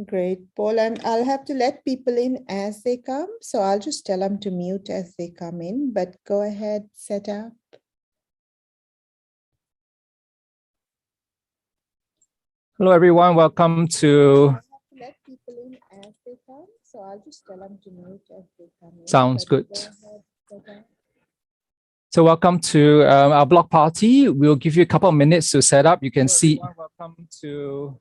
Great, Paul. I'll have to let people in as they come. So I'll just tell them to mute as they come in, but go ahead, set up. Hello, everyone. Welcome to. I'll have to let people in as they come. So I'll just tell them to mute as they come in. Sounds good. Go ahead, set up. So welcome to our block party. We'll give you a couple of minutes to set up. You can see. Welcome to.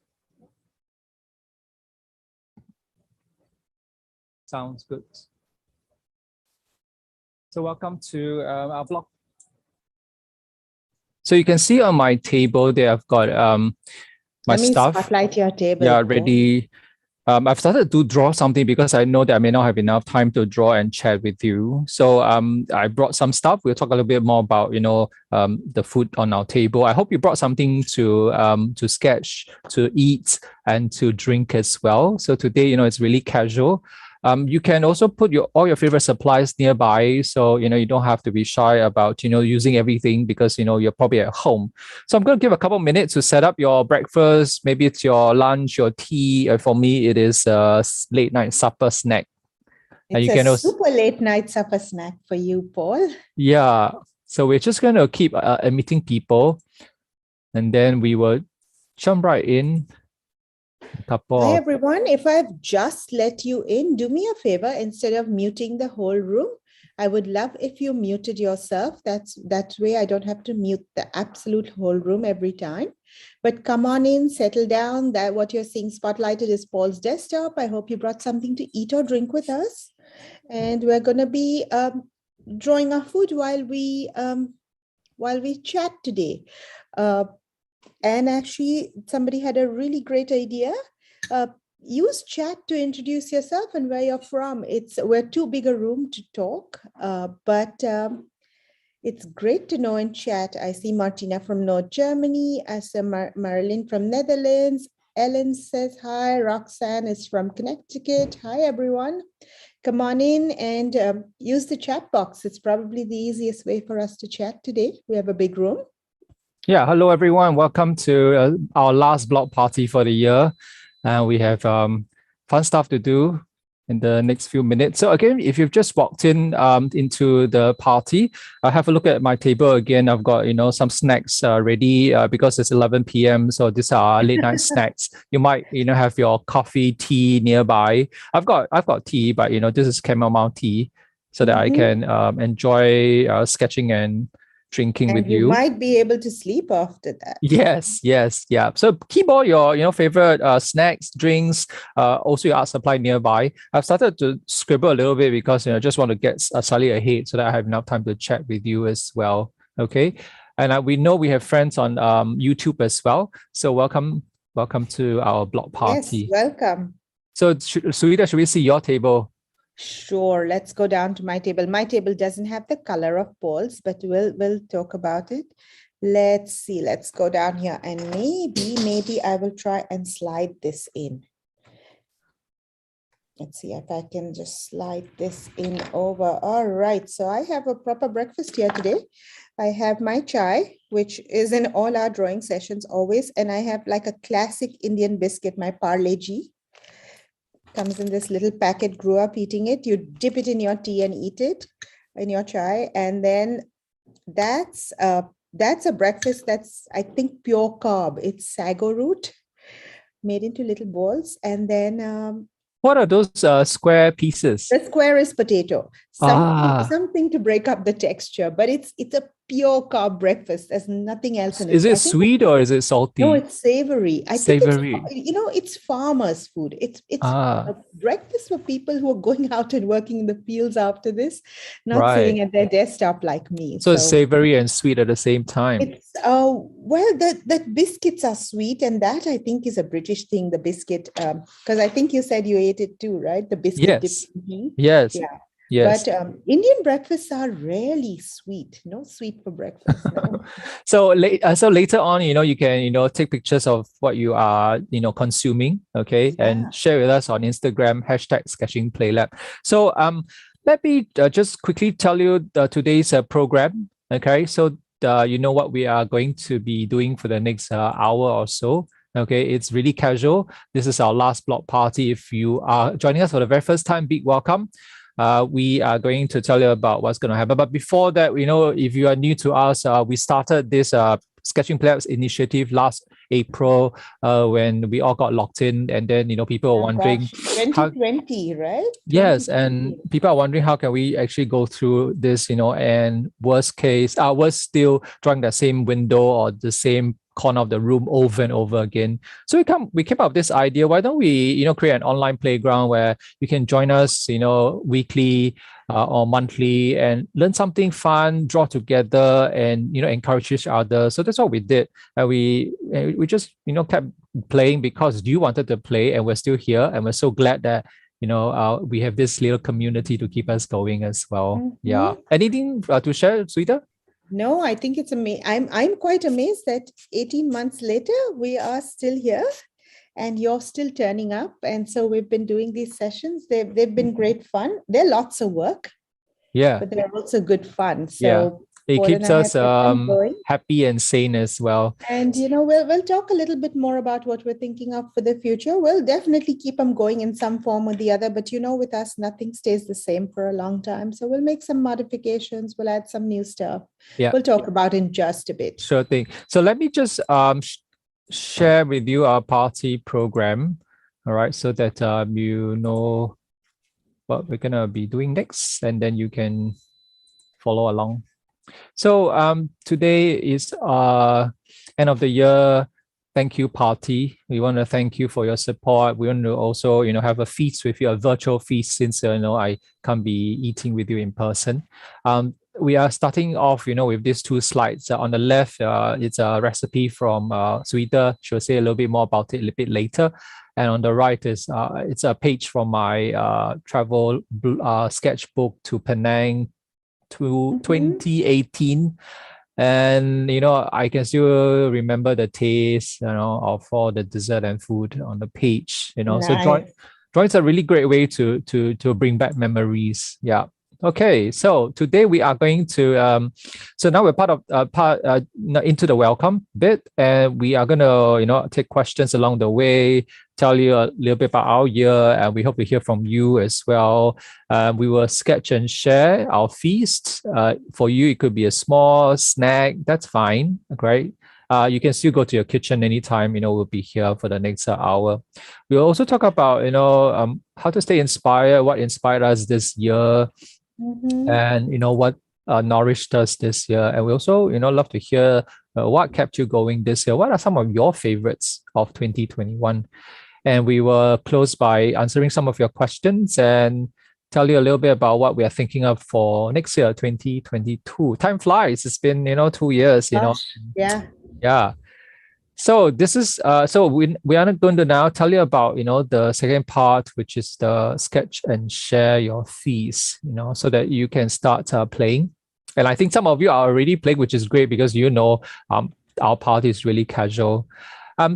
Sounds good. So welcome to our block. So you can see on my table there, I've got my stuff. Spotlight your table. Yeah, ready. I've started to draw something because I know that I may not have enough time to draw and chat with you. So I brought some stuff. We'll talk a little bit more about the food on our table. I hope you brought something to sketch, to eat, and to drink as well. So today, it's really casual. You can also put all your favorite supplies nearby, so you don't have to be shy about using everything because you're probably at home. So I'm going to give a couple of minutes to set up your breakfast. Maybe it's your lunch, your tea. For me, it is a late night supper snack. It's super late night supper snack for you, Paul. Yeah. So we're just going to keep meeting people, and then we will jump right in. Hi everyone, if I've just let you in, do me a favor. Instead of muting the whole room, I would love if you muted yourself. That way I don't have to mute the absolute whole room every time. But come on in, settle down. That what you're seeing spotlighted is Paul's desktop. I hope you brought something to eat or drink with us. And we're going to be drawing our food while we chat today. And actually, somebody had a really great idea. Use chat to introduce yourself and where you're from. We're too big a room to talk, but it's great to know in chat. I see Martina from North Germany. I see Marilyn from Netherlands. Ellen says hi. Roxanne is from Connecticut. Hi, everyone. Come on in and use the chat box. It's probably the easiest way for us to chat today. We have a big room. Yeah, hello everyone. Welcome to our last block party for the year. We have fun stuff to do in the next few minutes. So again, if you've just walked into the party, have a look at my table again. I've got some snacks ready because it's 11 p.m. So these are late night snacks. You might have your coffee, tea nearby. I've got tea, but this is chamomile tea, so that I can enjoy sketching and drinking with you. You might be able to sleep after that. Yes, yeah. So keep all your favorite snacks, drinks, also your art supply nearby. I've started to scribble a little bit because I just want to get slightly ahead so that I have enough time to chat with you as well. Okay, and we know we have friends on YouTube as well. So welcome to our block party. Yes, welcome. So Suhita, should we see your table? Sure, let's go down to my table. My table doesn't have the color of Paul's, but we'll talk about it. Let's see, let's go down here and maybe I will try and slide this in. Let's see if I can just slide this in over. All right, so I have a proper breakfast here today. I have my chai, which is in all our drawing sessions always, and I have like a classic Indian biscuit, my Parle G. Comes in this little packet, grew up eating it. You dip it in your tea and eat it in your chai. And then that's a breakfast that's, I think, pure carb. It's sago root made into little balls. And then what are those square pieces? The square is potato. Something to break up the texture, but it's a pure carb breakfast. There's nothing else in it. Is it sweet or is it salty? No, it's savory. I think it's farmers' food. It's a breakfast for people who are going out and working in the fields after this, not sitting at their desktop like me. So it's savory and sweet at the same time. It's well, the biscuits are sweet, and that I think is a British thing. The biscuit, because I think you said you ate it too, right? The biscuit. Yes. Yeah. Yes. But Indian breakfasts are rarely sweet. No sweet for breakfast. No. So later on, you can take pictures of what you are consuming, okay, and share with us on Instagram #SketchingPlayLab. So let me just quickly tell you today's program. Okay, so you know what we are going to be doing for the next hour or so. Okay, it's really casual. This is our last block party. If you are joining us for the very first time, big welcome. We are going to tell you about what's going to happen. But before that, if you are new to us, we started this Sketching Plebs initiative last April when we all got locked in, and then people are wondering 2020, right? Yes, and people are wondering how can we actually go through this, and worst case, worst still drawing the same window or the same corner of the room over and over again. So we came up with this idea. Why don't we, create an online playground where you can join us, weekly or monthly and learn something fun, draw together, and encourage each other. So that's what we did. We just kept playing because you wanted to play, and we're still here, and we're so glad that we have this little community to keep us going as well. Mm-hmm. Yeah. Anything to share, Sweeta? No, I think it's amazing. I'm quite amazed that 18 months later, we are still here and you're still turning up. And so we've been doing these sessions. They've been great fun. They're lots of work. Yeah. But they're also good fun. So yeah. It keeps us happy and sane as well. And, we'll talk a little bit more about what we're thinking of for the future. We'll definitely keep them going in some form or the other. But, with us, nothing stays the same for a long time. So we'll make some modifications. We'll add some new stuff. Yeah. We'll talk about in just a bit. Sure thing. So let me just share with you our party program. All right. So that you know what we're going to be doing next. And then you can follow along. So today is end of the year thank you party. We want to thank you for your support. We want to also have a feast with you, a virtual feast, since I can't be eating with you in person. We are starting off with these two slides. On the left, it's a recipe from Sweeta. She'll say a little bit more about it a little bit later. And on the right is it's a page from my travel sketchbook to Penang to 2018, and I can still remember the taste of all the dessert and food on the page. Nice. So drawing's a really great way to bring back memories. Yeah. Okay, so today we are going to so now we're into the welcome bit, and we are going to take questions along the way, tell you a little bit about our year, and we hope to hear from you as well. We will sketch and share our feast. For you, it could be a small snack. That's fine. Great. You can still go to your kitchen anytime. We'll be here for the next hour. We'll also talk about how to stay inspired, what inspired us this year. Mm-hmm. And what nourished us this year. And we also love to hear what kept you going this year. What are some of your favorites of 2021? And we will close by answering some of your questions and tell you a little bit about what we are thinking of for next year, 2022. Time flies. It's been 2 years. Yeah. So this is so we are going to now tell you about the second part, which is the sketch and share your feast, so that you can start playing. And I think some of you are already playing, which is great because our party is really casual.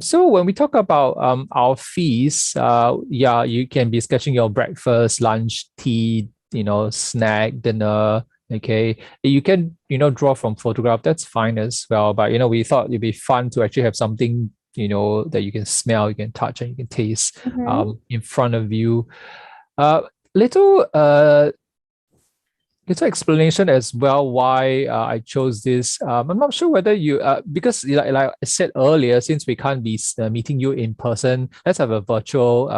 So when we talk about our feast, you can be sketching your breakfast, lunch, tea, snack, dinner. Okay, you can draw from photograph. That's fine as well. But we thought it'd be fun to actually have something that you can smell, you can touch, and you can taste in front of you. Little explanation as well why I chose this. I'm not sure whether you because like I said earlier, since we can't be meeting you in person, let's have a virtual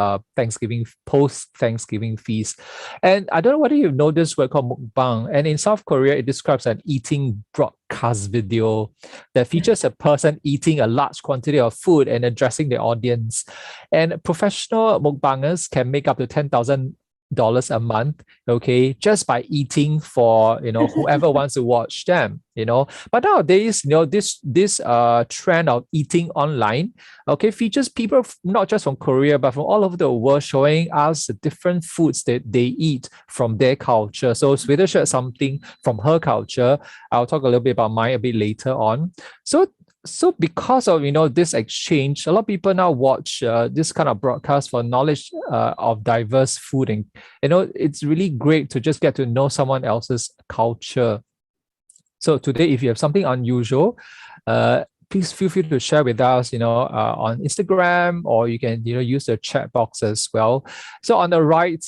post-Thanksgiving feast. And I don't know whether you know this word called mukbang. And in South Korea, it describes an eating broadcast video that features a person eating a large quantity of food and addressing the audience. And professional mukbangers can make up to $10,000 a month, okay, just by eating for whoever wants to watch them. But nowadays, this trend of eating online, okay, features people not just from Korea but from all over the world, showing us the different foods that they eat from their culture. So Sweden shared something from her culture. I'll talk a little bit about mine a bit later on. So because of this exchange, a lot of people now watch this kind of broadcast for knowledge of diverse food, and it's really great to just get to know someone else's culture. So today, if you have something unusual, please feel free to share with us, on Instagram, or you can, use the chat box as well. So on the right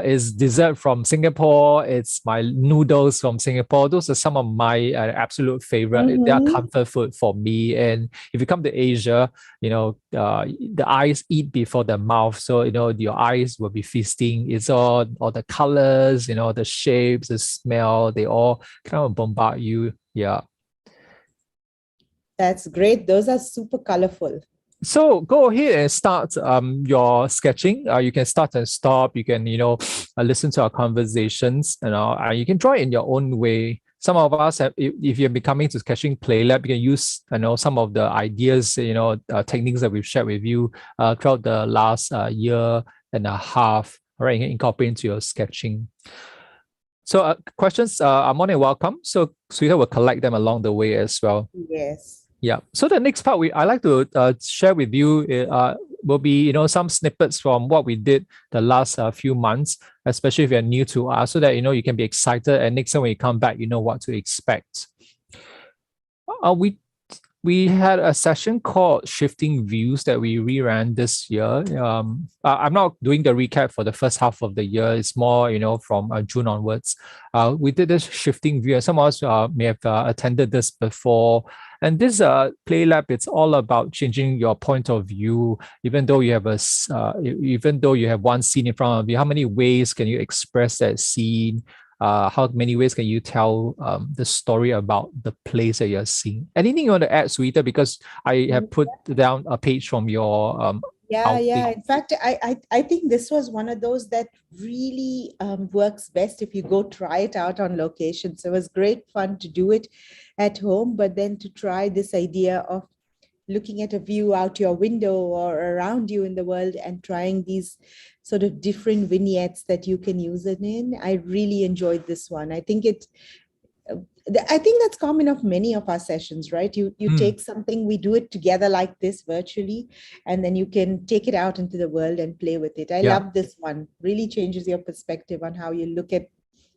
is dessert from Singapore. It's my noodles from Singapore. Those are some of my absolute favorite. They are comfort food for me. And if you come to Asia, the eyes eat before the mouth. So, your eyes will be feasting. It's all the colors, the shapes, the smell, they all kind of bombard you. Yeah. That's great. Those are super colorful. So go ahead and start your sketching. You can start and stop. You can, listen to our conversations. You can draw in your own way. Some of us, if you're becoming to Sketching PlayLab, you can use, some of the ideas, techniques that we've shared with you throughout the last year and a half. All right, you can incorporate into your sketching. So questions are more than welcome. So Sweeta will collect them along the way as well. Yes. Yeah. So the next part I like to share with you will be some snippets from what we did the last few months, especially if you're new to us, so that you can be excited, and next time when you come back, you know what to expect. We had a session called Shifting Views that we reran this year. I'm not doing the recap for the first half of the year. It's more, from June onwards. We did this Shifting View. Some of us may have attended this before. And this PlayLab, it's all about changing your point of view. Even though you have one scene in front of you, how many ways can you express that scene? How many ways can you tell the story about the place that you're seeing? Anything you want to add, Sweeta? Because I have put down a page from your Yeah. In fact, I think this was one of those that really works best if you go try it out on location. So it was great fun to do it at home, but then to try this idea of looking at a view out your window or around you in the world and trying these sort of different vignettes that you can use it in. I really enjoyed this one. I think that's common of many of our sessions, right? You take something, we do it together like this virtually, and then you can take it out into the world and play with it. I love this one. Really changes your perspective on how you look at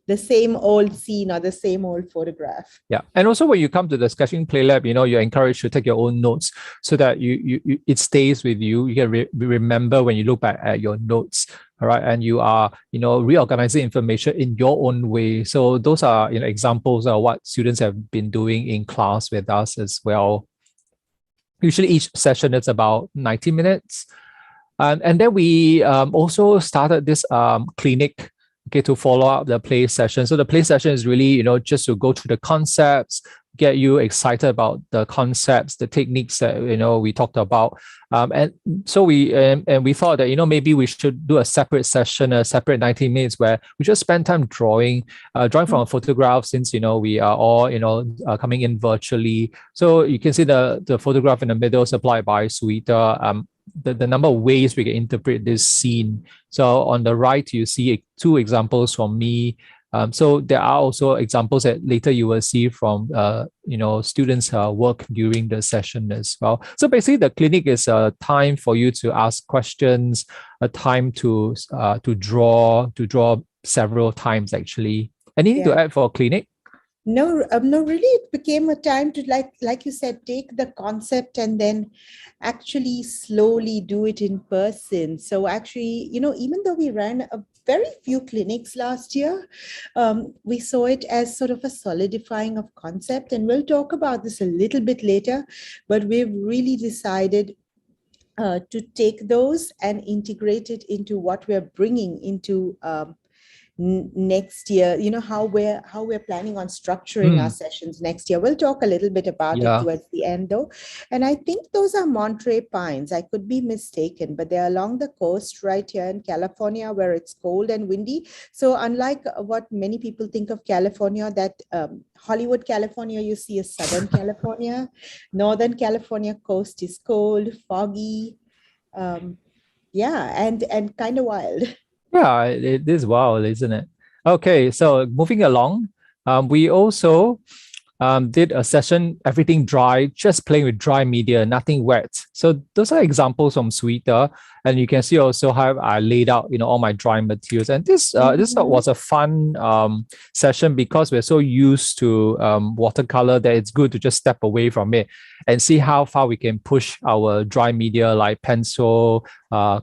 the same old scene or the same old photograph. Yeah. And also when you come to the Sketching PlayLab, you're encouraged to take your own notes so that it stays with you. You can remember when you look back at your notes. All right. And you are, reorganizing information in your own way. So those are, examples of what students have been doing in class with us as well. Usually each session is about 90 minutes. And then we also started this clinic to follow up the play session. So the play session is really, just to go through the concepts, get you excited about the concepts, the techniques that, we talked about. And so we thought that, maybe we should do a separate session, a separate 90 minutes where we just spend time drawing from a photograph, since, we are all, coming in virtually. So you can see the photograph in the middle supplied by Sweeta. The number of ways we can interpret this scene. So on the right, you see two examples from me. So there are also examples that later you will see from students' work during the session as well. So basically, the clinic is a time for you to ask questions, a time to draw several times actually. Anything to add for clinic? No, really, it became a time to, like you said, take the concept and then actually slowly do it in person. So actually, even though we ran a very few clinics last year, we saw it as sort of a solidifying of concept. And we'll talk about this a little bit later, but we've really decided to take those and integrate it into what we're bringing into next year, how we're planning on structuring our sessions next year. We'll talk a little bit about it towards the end though. And I think those are Monterey pines. I could be mistaken, but they're along the coast right here in California where it's cold and windy. So unlike what many people think of California, that Hollywood, California, you see is Southern California. Northern California coast is cold, foggy, and kind of wild. Yeah, it is wild, isn't it? Okay, so moving along, we also did a session, everything dry, just playing with dry media, nothing wet. So those are examples from Sweeta. And you can see also how I laid out, all my drawing materials. And this was a fun session because we're so used to watercolor that it's good to just step away from it and see how far we can push our dry media like pencil,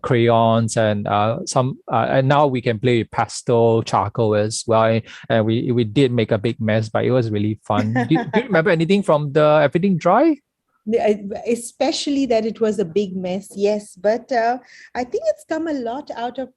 crayons, and and now we can play with pastel, charcoal as well. And we did make a big mess, but it was really fun. Do you remember anything from the Everything Dry? Especially that it was a big mess, yes. But I think it's come a lot out of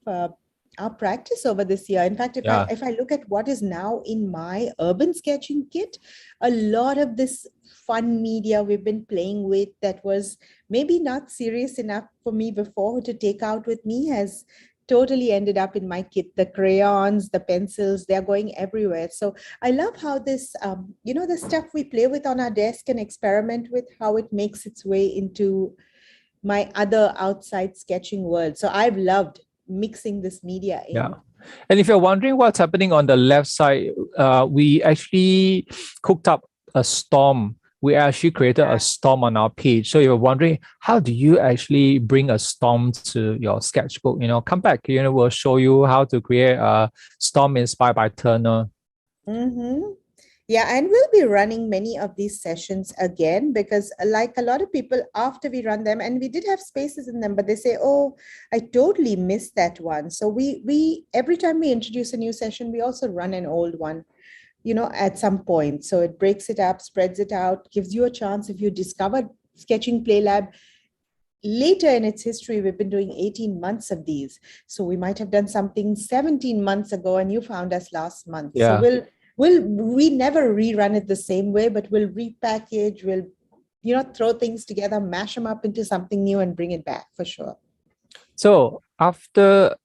our practice over this year. In fact, if I look at what is now in my urban sketching kit, a lot of this fun media we've been playing with that was maybe not serious enough for me before to take out with me has totally ended up in my kit. The crayons, the pencils, they're going everywhere. So I love how this, the stuff we play with on our desk and experiment with, how it makes its way into my other outside sketching world. So I've loved mixing this media in. Yeah. And if you're wondering what's happening on the left side, we actually cooked up a storm. We actually created a storm on our page. So you're wondering, how do you actually bring a storm to your sketchbook? Come back, we'll show you how to create a storm inspired by Turner. Mm-hmm. Yeah, and we'll be running many of these sessions again because like a lot of people, after we run them, and we did have spaces in them, but they say, oh, I totally missed that one. So we every time we introduce a new session, we also run an old one, at some point. So it breaks it up, spreads it out, gives you a chance. If you discover Sketching Play Lab later in its history, we've been doing 18 months of these. So we might have done something 17 months ago and you found us last month. Yeah. So we never rerun it the same way, but we'll repackage, we'll, throw things together, mash them up into something new and bring it back for sure. So after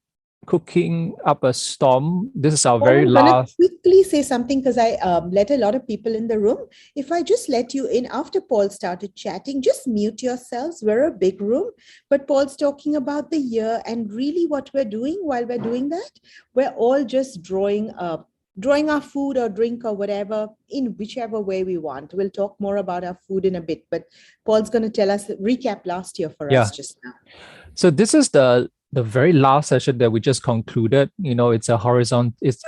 cooking up a storm, this is our very last. Quickly say something because I let a lot of people in the room. If I just let you in after Paul started chatting, just mute yourselves. We're a big room, but Paul's talking about the year, and really what we're doing while we're doing that, we're all just drawing our food or drink or whatever in whichever way we want. We'll talk more about our food in a bit, but Paul's going to tell us, recap last year for us just now. So this is the very last session that we just concluded. It's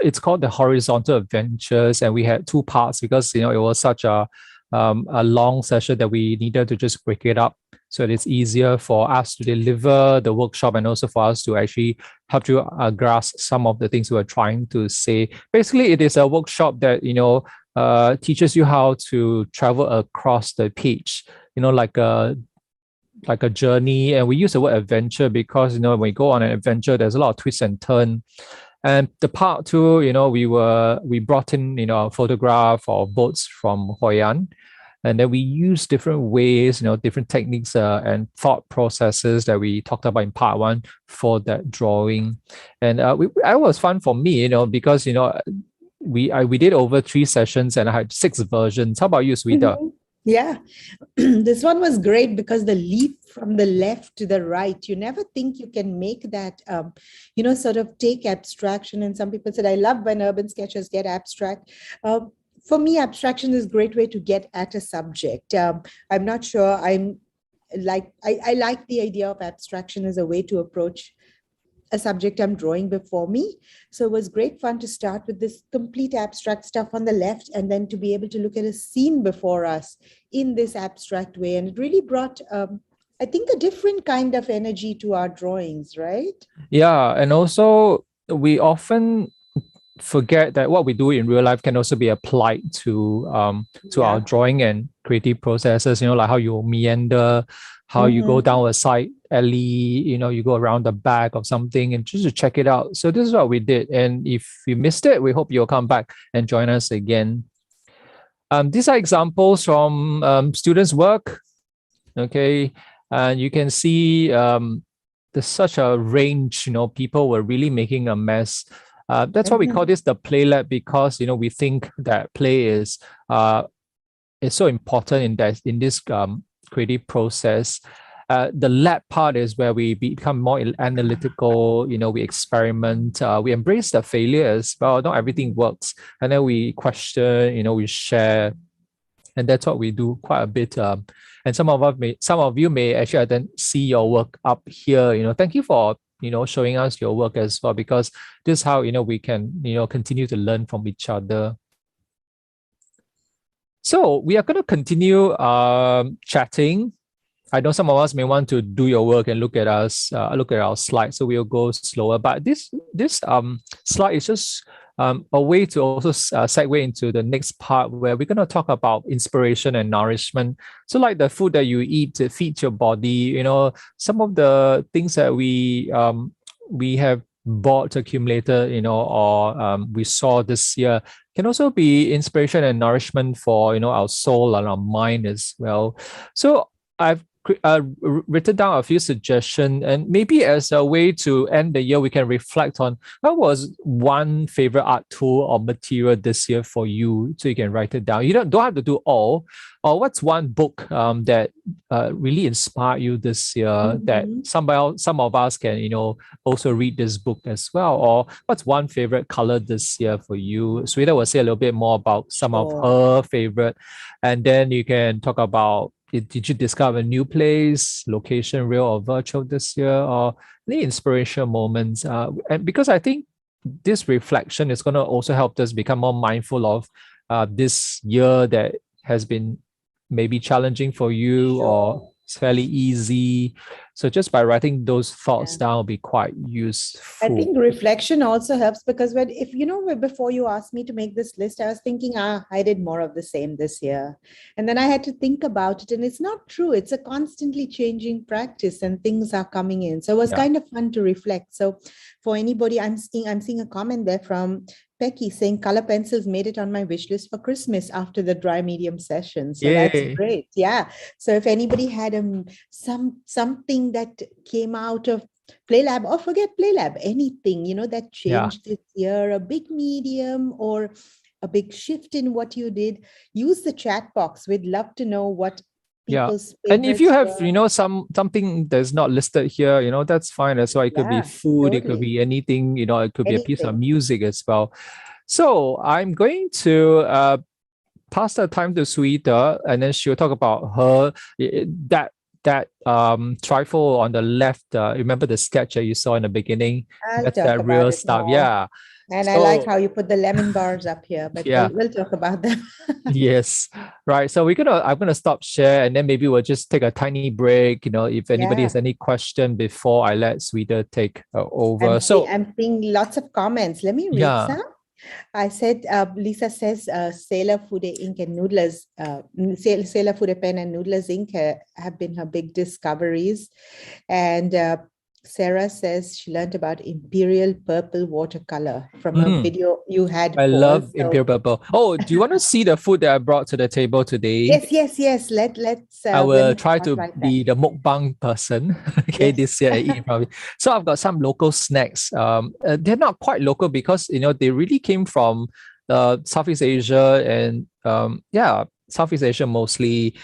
it's called the Horizontal Adventures, and we had two parts because it was such a long session that we needed to just break it up so that it's easier for us to deliver the workshop and also for us to actually help you grasp some of the things we were trying to say. Basically, it is a workshop that teaches you how to travel across the page, like a journey. And we use the word adventure because when we go on an adventure, there's a lot of twists and turns. And the part two, we brought in a photograph or boats from Hoi An, and then we use different ways, different techniques and thought processes that we talked about in part one for that drawing. And it was fun for me, because we did over 3 sessions and I had 6 versions. How about you, Sweta? Mm-hmm. Yeah, this one was great because the leap from the left to the right, you never think you can make that, sort of take abstraction. And some people said, I love when urban sketchers get abstract. For me, abstraction is a great way to get at a subject. I'm not sure I like the idea of abstraction as a way to approach a subject I'm drawing before me. So it was great fun to start with this complete abstract stuff on the left and then to be able to look at a scene before us in this abstract way. And it really brought, I think, a different kind of energy to our drawings, right? Yeah. And also we often forget that what we do in real life can also be applied to our drawing and creative processes, like how you meander, how you go down a side alley, you go around the back of something and just to check it out. So this is what we did. And if you missed it, we hope you'll come back and join us again. These are examples from students' work. Okay. And you can see there's such a range, people were really making a mess. That's why we call this the Play Lab, because we think that play is so important in this creative process. The lab part is where we become more analytical, we experiment, we embrace the failure as well. Not everything works. And then we question, we share. And that's what we do quite a bit. And some of you may actually then see your work up here. Thank you for showing us your work as well, because this is how we can continue to learn from each other. So we are going to continue chatting. I know some of us may want to do your work and look at us, look at our slides, so we'll go slower. But this slide is just a way to also segue into the next part, where we're going to talk about inspiration and nourishment. So like the food that you eat to feed your body, some of the things that we have bought, accumulated, or we saw this year can also be inspiration and nourishment for, our soul and our mind as well. So I've written down a few suggestions, and maybe as a way to end the year, we can reflect on what was one favorite art tool or material this year for you, so you can write it down. You don't have to do all. Or what's one book that really inspired you this year, that some of us can also read this book as well? Or what's one favorite color this year for you? Sweta will say a little bit more about some of her favorite, and then you can talk about, did you discover a new place, location, real or virtual this year, or any inspirational moments? And because I think this reflection is going to also help us become more mindful of this year that has been maybe challenging for you, or it's fairly easy. So just by writing those thoughts down will be quite useful. I think reflection also helps, because before you asked me to make this list, I was thinking, I did more of the same this year. And then I had to think about it, and it's not true. It's a constantly changing practice, and things are coming in. So it was kind of fun to reflect. So for anybody, I'm seeing a comment there from Becky saying color pencils made it on my wish list for Christmas after the dry medium session. So that's great. Yeah. So if anybody had something that came out of PlayLab, or forget PlayLab, anything, that changed this year, a big medium or a big shift in what you did, use the chat box. We'd love to know what people's and if you have something that's not listed here, that's fine as well. It could be food, it could be anything, it could be a piece of music as well. So I'm going to pass the time to Sweta, and then she'll talk about her that trifle on the left. Remember the sketch that you saw in the beginning? That's that real stuff. More. And I like how you put the lemon bars up here, but we'll talk about them. Yes, right. So I'm gonna stop share, and then maybe we'll just take a tiny break. If anybody has any question before I let Sweta take over. I'm seeing lots of comments. Let me read some. I said, Lisa says, Sailor Fude Ink and Noodlers, Sailor Fude Pen and Noodlers Ink have been her big discoveries. And Sarah says she learned about Imperial Purple watercolor from a video you had. I love Imperial Purple. Oh, do you want to see the food that I brought to the table today? Yes. Let's. I will try to be the mukbang person. This year I eat probably. So I've got some local snacks. They're not quite local because they really came from Southeast Asia and Southeast Asia mostly.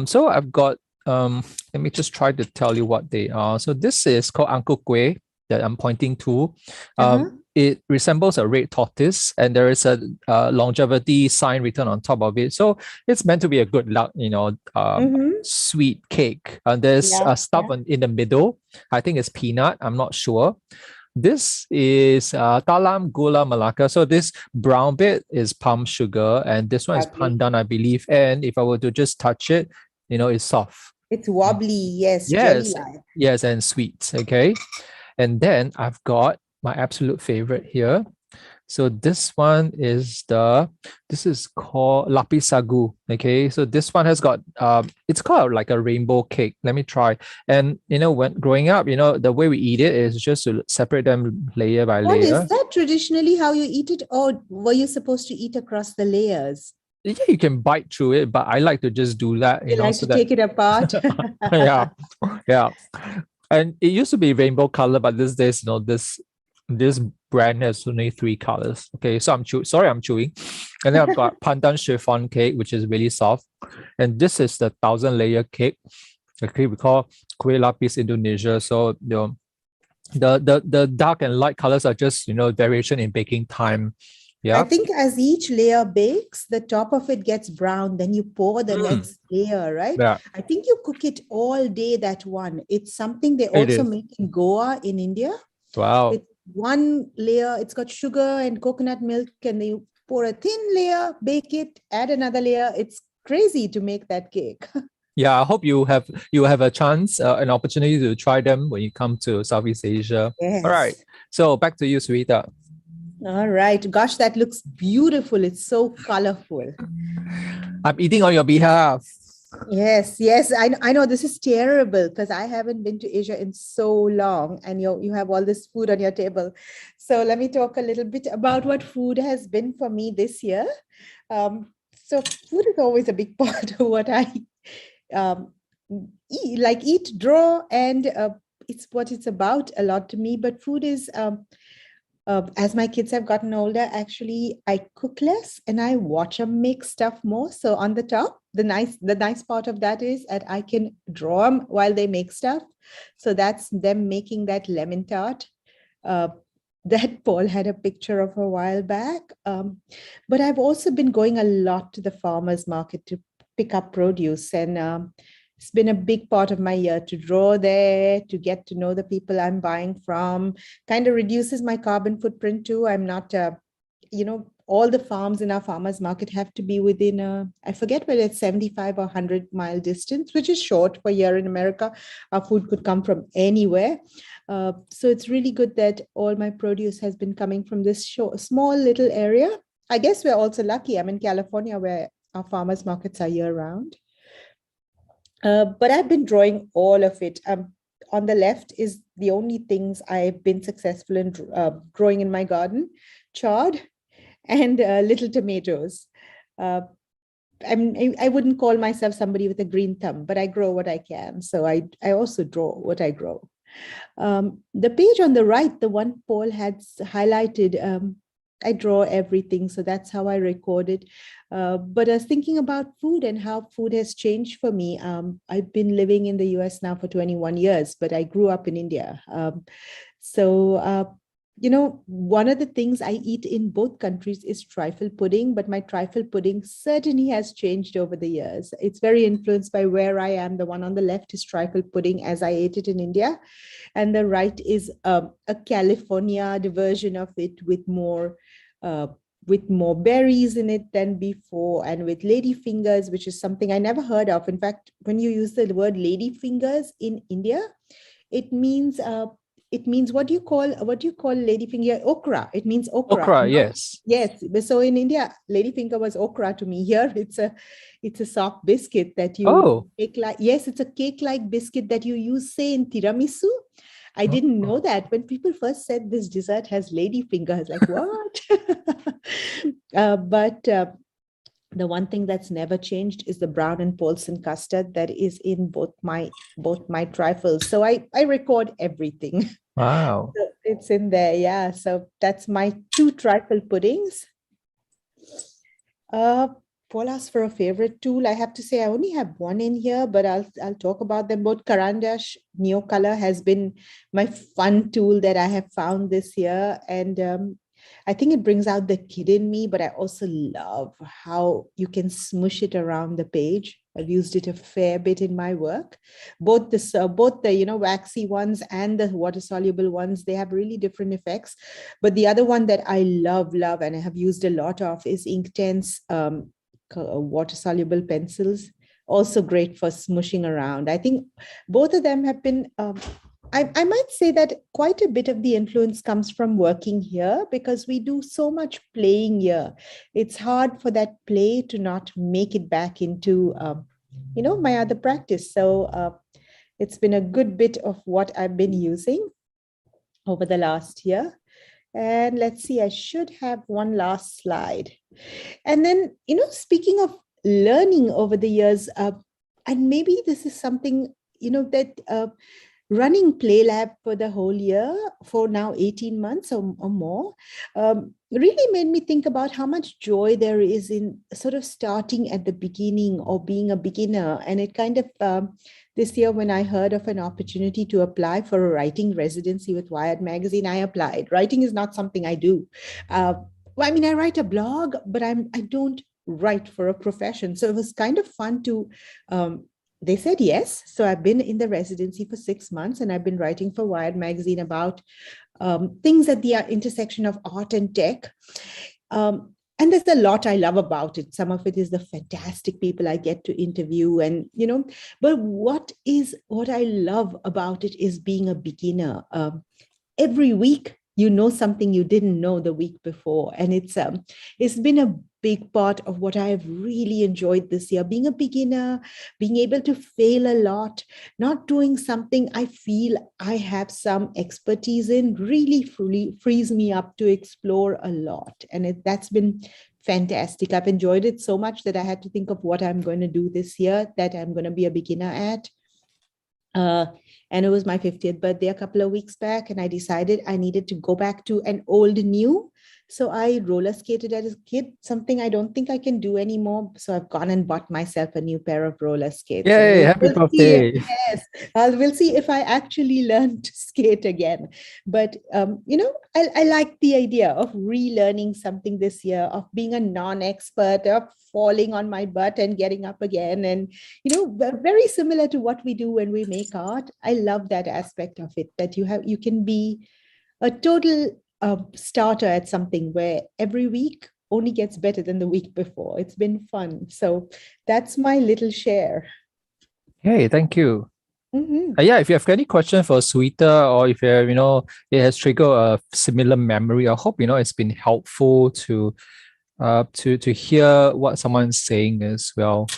So I've got. Let me just try to tell you what they are. So this is called Angku Kueh that I'm pointing to. It resembles a red tortoise, and there is a longevity sign written on top of it. So it's meant to be a good luck, sweet cake. And there's stuff in the middle. I think it's peanut. I'm not sure. This is Talam Gula Melaka. So this brown bit is palm sugar, and this one is pandan, I believe. And if I were to just touch it, it's soft. It's wobbly, yes, and sweet. Okay, and then I've got my absolute favorite here. So this one is called Lapis Sagu. Okay, so this one has got it's called like a rainbow cake. Let me try. And when growing up, the way we eat it is just to separate them layer by layer. Is that traditionally how you eat it, or were you supposed to eat across the layers? Yeah, you can bite through it, but I like to just do that. You like to take it apart. yeah. And it used to be rainbow color, but these days, this brand has only 3 colors. Okay, so I'm chewing. And then I've got pandan chiffon cake, which is really soft. And this is the 1,000-layer cake. Okay, we call Kueh Lapis Indonesia. So the dark and light colors are just variation in baking time. Yeah. I think as each layer bakes, the top of it gets brown, then you pour the next layer, right? Yeah. I think you cook it all day, that one. It's something they It also is. make in Goa in India. Wow. It's one layer, it's got sugar and coconut milk, and then you pour a thin layer, bake it, add another layer. It's crazy to make that cake. Yeah, I hope you have a chance, an opportunity to try them when you come to Southeast Asia. All right. Yes. So back to you, Sweeta. All right. Gosh, that looks beautiful. It's so colorful. I'm eating on your behalf. Yes, yes. I know this is terrible because I haven't been to Asia in so long, and you have all this food on your table. So let me talk a little bit about what food has been for me this year. So food is always a big part of what I um, eat, draw, and it's what it's about a lot to me. But food is as my kids have gotten older, actually, I cook less and I watch them make stuff more. So on the top, the nice part of that is that I can draw them while they make stuff. So that's them making that lemon tart. Uh, that Paul had a picture of a while back. But I've also been going a lot to the farmers market to pick up produce, and it's been a big part of my year to draw there, to get to know the people I'm buying from. Kind of reduces my carbon footprint too. I'm not, all the farms in our farmers market have to be within I forget whether it's 75 or 100-mile distance, which is short for here in America. Our food could come from anywhere. So it's really good that all my produce has been coming from this small little area. I guess we're also lucky. I'm in California where our farmers markets are year round. But I've been drawing all of it. On the left is the only things I've been successful in growing in my garden: chard and little tomatoes. I wouldn't call myself somebody with a green thumb, but I grow what I can. So I also draw what I grow. The page on the right, the one Paul had highlighted, I draw everything. So that's how I record it. But I was thinking about food and how food has changed for me. I've been living in the US now for 21 years, but I grew up in India. One of the things I eat in both countries is trifle pudding, but my trifle pudding certainly has changed over the years. It's very influenced by where I am. The one on the left is trifle pudding as I ate it in India, and the right is a California version of it with more berries in it than before, and with lady fingers, which is something I never heard of. In fact, when you use the word lady fingers in India, it means what do you call ladyfinger? Okra. It means okra. Okra, yes. Yes. So in India, ladyfinger was okra to me. Here it's a soft biscuit that you make like, yes, it's a cake-like biscuit that you use, say, in tiramisu. I didn't know that. When people first said this dessert has ladyfinger, I was like, what? But the one thing that's never changed is the Brown and Paulson custard that is in both my trifles. So I record everything. Wow. So it's in there, yeah. So that's my 2 trifle puddings. Paul asked for a favorite tool. I have to say I only have one in here, but I'll talk about them both. Caran d'Ache Neocolor has been my fun tool that I have found this year, and I think it brings out the kid in me, but I also love how you can smush it around the page. I've used it a fair bit in my work. Both the waxy ones and the water soluble ones, they have really different effects. But the other one that I love, and I have used a lot of is Inktense water soluble pencils. Also great for smushing around. I think both of them have been. I might say that quite a bit of the influence comes from working here, because we do so much playing here. It's hard for that play to not make it back into, my other practice. So it's been a good bit of what I've been using over the last year. And let's see, I should have one last slide. And then, speaking of learning over the years, and maybe this is something, that running Play Lab for the whole year, for now 18 months or more, really made me think about how much joy there is in sort of starting at the beginning or being a beginner. And it kind of, this year when I heard of an opportunity to apply for a writing residency with Wired Magazine, I applied. Writing is not something I do. well, I mean, I write a blog, but I don't write for a profession. So it was kind of fun to, they said yes. So I've been in the residency for 6 months, and I've been writing for Wired Magazine about things at the intersection of art and tech. And there's a lot I love about it. Some of it is the fantastic people I get to interview, and but what I love about it is being a beginner. Every week you know something you didn't know the week before, and it's been a big part of what I've really enjoyed this year, being a beginner, being able to fail a lot, not doing something I feel I have some expertise in, really frees me up to explore a lot. And that's been fantastic. I've enjoyed it so much that I had to think of what I'm going to do this year that I'm going to be a beginner at. And it was my 50th birthday a couple of weeks back, and I decided I needed to go back to an old new. So I roller skated as a kid, something I don't think I can do anymore. So I've gone and bought myself a new pair of roller skates. Yay, happy birthday. Yes, we'll see if I actually learn to skate again. But, I like the idea of relearning something this year, of being a non-expert, of falling on my butt and getting up again. And, very similar to what we do when we make art. I love that aspect of it, that you can be a total starter at something where every week only gets better than the week before. It's been fun. So that's my little share. Hey, thank you. Mm-hmm. Yeah, if you have any question for Sweeta, or if you it has triggered a similar memory, I hope it's been helpful to hear what someone's saying as well.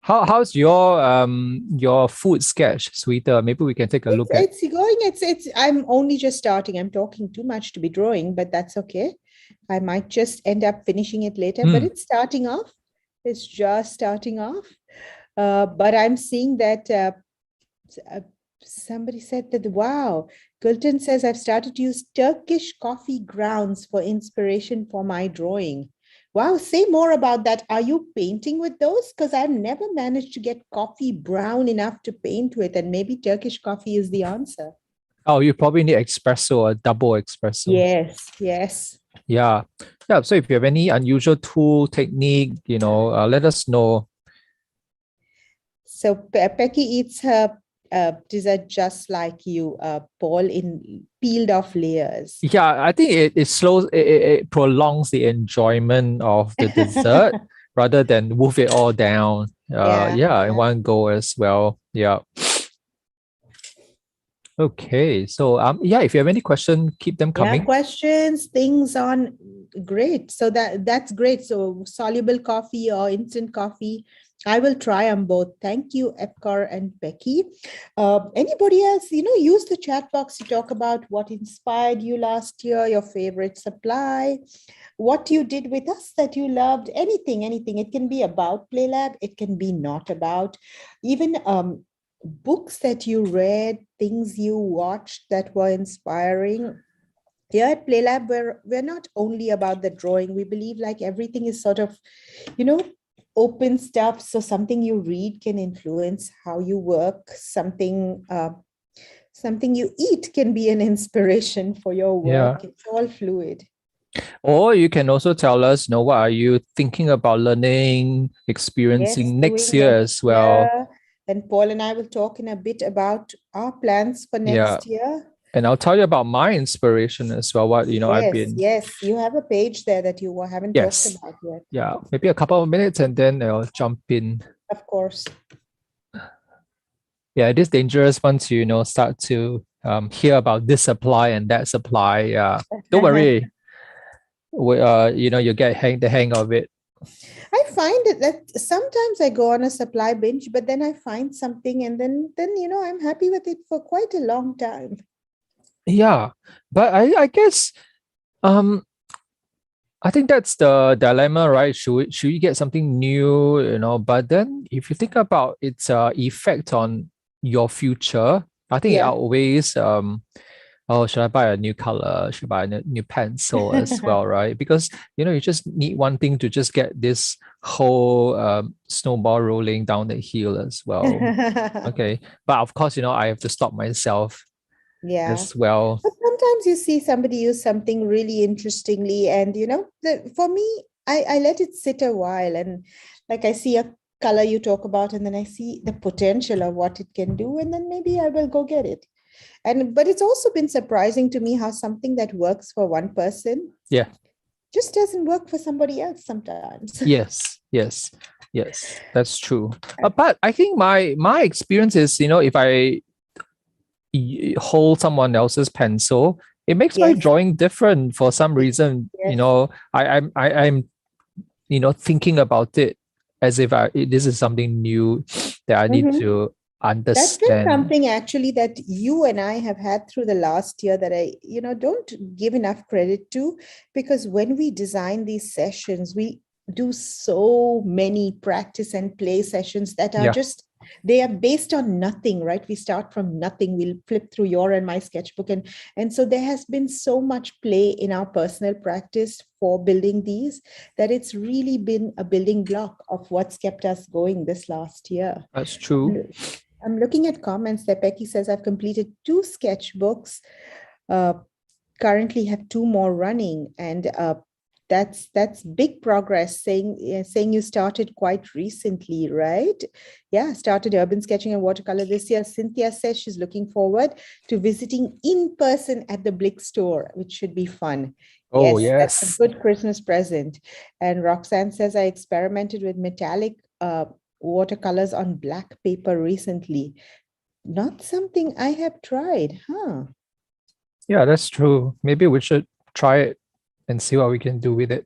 How's your food sketch, Sweeta? Maybe we can take a look at. It's going. It's. I'm only just starting. I'm talking too much to be drawing, but that's okay. I might just end up finishing it later. But it's starting off. It's just starting off. But I'm seeing that somebody said that, wow, Gulton says, I've started to use Turkish coffee grounds for inspiration for my drawing. Wow, say more about that. Are you painting with those? Because I've never managed to get coffee brown enough to paint with, and maybe Turkish coffee is the answer. Oh, you probably need espresso or double espresso. Yes. Yeah. So if you have any unusual tool, technique, let us know. So Becky eats her dessert just like you, Paul, in peeled off layers. Yeah, I think it slows, it prolongs the enjoyment of the dessert rather than wolf it all down. In one go as well. Yeah. Okay, so if you have any questions, keep them coming. Yeah, questions, things on, great. So that's great. So soluble coffee or instant coffee, I will try them both. Thank you, Epcar and Becky. Anybody else, use the chat box to talk about what inspired you last year, your favorite supply, what you did with us that you loved, anything. It can be about PlayLab. It can be not about, even books that you read, things you watched that were inspiring. Here at PlayLab, we're not only about the drawing. We believe like everything is sort of, open stuff. So something you read can influence how you work. Something you eat can be an inspiration for your work. Yeah. It's all fluid. Or you can also tell us, what are you thinking about learning, experiencing next year as well. Year. And Paul and I will talk in a bit about our plans for next year. And I'll tell you about my inspiration as well. What I've been. Yes, you have a page there that you haven't talked about yet. Yeah, maybe a couple of minutes and then I'll jump in. Of course. Yeah, it is dangerous once you start to hear about this supply and that supply. Don't worry. You get the hang of it. I find that sometimes I go on a supply binge, but then I find something and then I'm happy with it for quite a long time. Yeah, but I guess I think that's the dilemma, right? Should you get something new, but then if you think about its effect on your future, I think it outweighs should I buy a new color? Should I buy a new pencil as well, right? Because you just need one thing to just get this whole snowball rolling down the hill as well. Okay, but of course, I have to stop myself. As well. But sometimes you see somebody use something really interestingly, and for me, I let it sit a while, and like I see a color you talk about, and then I see the potential of what it can do, and then maybe I will go get it. But it's also been surprising to me how something that works for one person just doesn't work for somebody else sometimes. Yes, that's true. But I think my experience is, if I hold someone else's pencil, it makes my drawing different for some reason. I'm thinking about it as if this is something new that I need to understand. That's been something actually that you and I have had through the last year that I, don't give enough credit to, because when we design these sessions, we do so many practice and play sessions that are they are based on nothing, right? We start from nothing. We'll flip through your and my sketchbook. And so there has been so much play in our personal practice for building these that it's really been a building block of what's kept us going this last year. That's true. I'm looking at comments there. Becky says, I've completed 2 sketchbooks, currently have 2 more running. And that's big progress, saying you started quite recently, right? Yeah, started urban sketching and watercolor this year. Cynthia says she's looking forward to visiting in person at the Blick store, which should be fun. Oh, yes. That's a good Christmas present. And Roxanne says, I experimented with metallic watercolors on black paper recently. Not something I have tried, huh? Yeah, that's true. Maybe we should try it and see what we can do with it.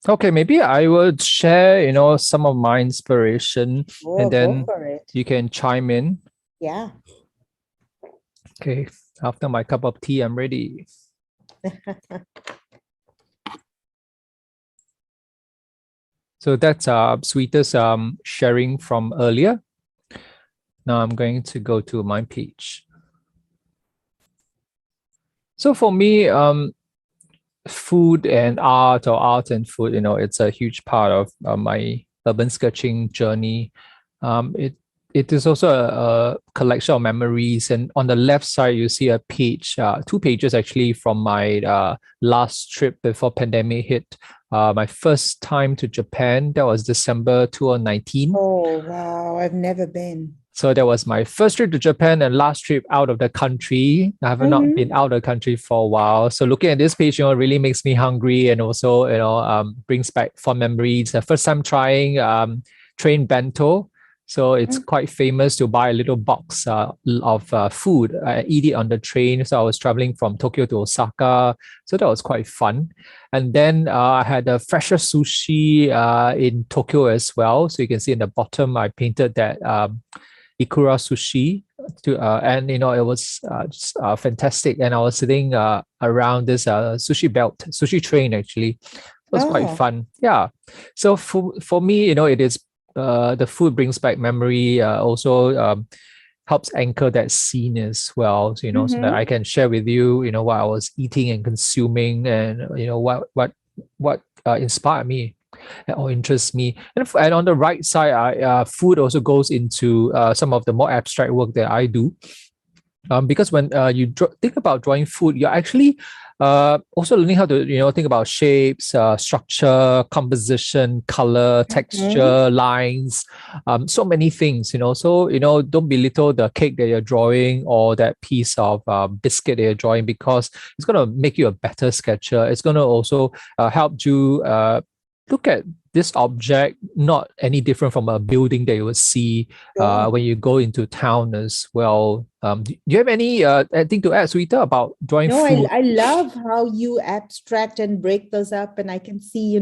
Okay, maybe I will share, some of my inspiration, and then you can chime in. Yeah. Okay, after my cup of tea, I'm ready. So that's Sweeta's sharing from earlier. Now I'm going to go to my page. So for me, food and art, or art and food, it's a huge part of my urban sketching journey. It is also a collection of memories. And on the left side, you see a page, 2 pages actually, from my last trip before pandemic hit. My first time to Japan, that was December 2019. Oh, wow. I've never been. So that was my first trip to Japan and last trip out of the country. I have not been out of the country for a while. So looking at this page, really makes me hungry, and also, brings back fond memories. The first time trying train bento. So it's quite famous to buy a little box of food. I eat it on the train. So I was traveling from Tokyo to Osaka. So that was quite fun. And then I had a fresher sushi in Tokyo as well. So you can see in the bottom, I painted that Ikura sushi, and it was just fantastic. And I was sitting around this sushi train actually. It was quite fun. Yeah. So for me, it is the food brings back memory. Also helps anchor that scene as well. So, so that I can share with you, what I was eating and consuming, and what inspired me or interests me. And on the right side, food also goes into some of the more abstract work that I do. Because when you think about drawing food, you're actually also learning how to think about shapes, structure, composition, color, texture, lines, so many things. So don't belittle the cake that you're drawing or that piece of biscuit that you're drawing, because it's going to make you a better sketcher. It's going to also help you look at this object not any different from a building that you would see when you go into town as well. Do you have anything to add, Sweeta, about drawing food? I love how you abstract and break those up, and I can see,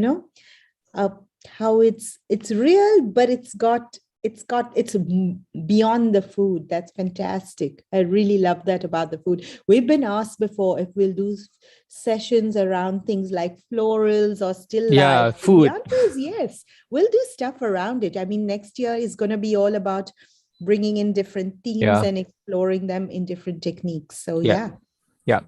how it's real, but it's beyond the food. That's fantastic. I really love that about the food. We've been asked before if we'll do sessions around things like florals or still life. Food. The answer is yes. We'll do stuff around it. I mean, next year is going to be all about bringing in different themes and exploring them in different techniques. So yeah.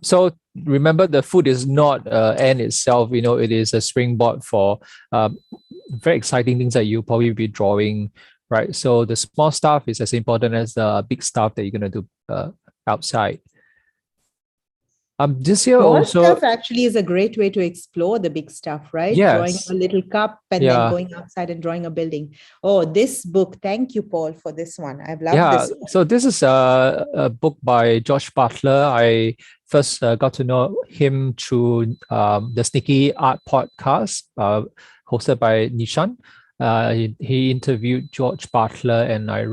So remember, the food is not end itself. It is a springboard for very exciting things that you'll probably be drawing right? So the small stuff is as important as the big stuff that you're gonna do outside. This year Small also, stuff actually is a great way to explore the big stuff, right? Drawing yes, a little cup and then yeah, going outside and drawing a building. Oh, this book. Thank you, Paul, for this one. I've loved yeah. this one. So this is a book by George Butler. I first got to know him through the Sneaky Art podcast, hosted by Nishan. He interviewed George Butler, and I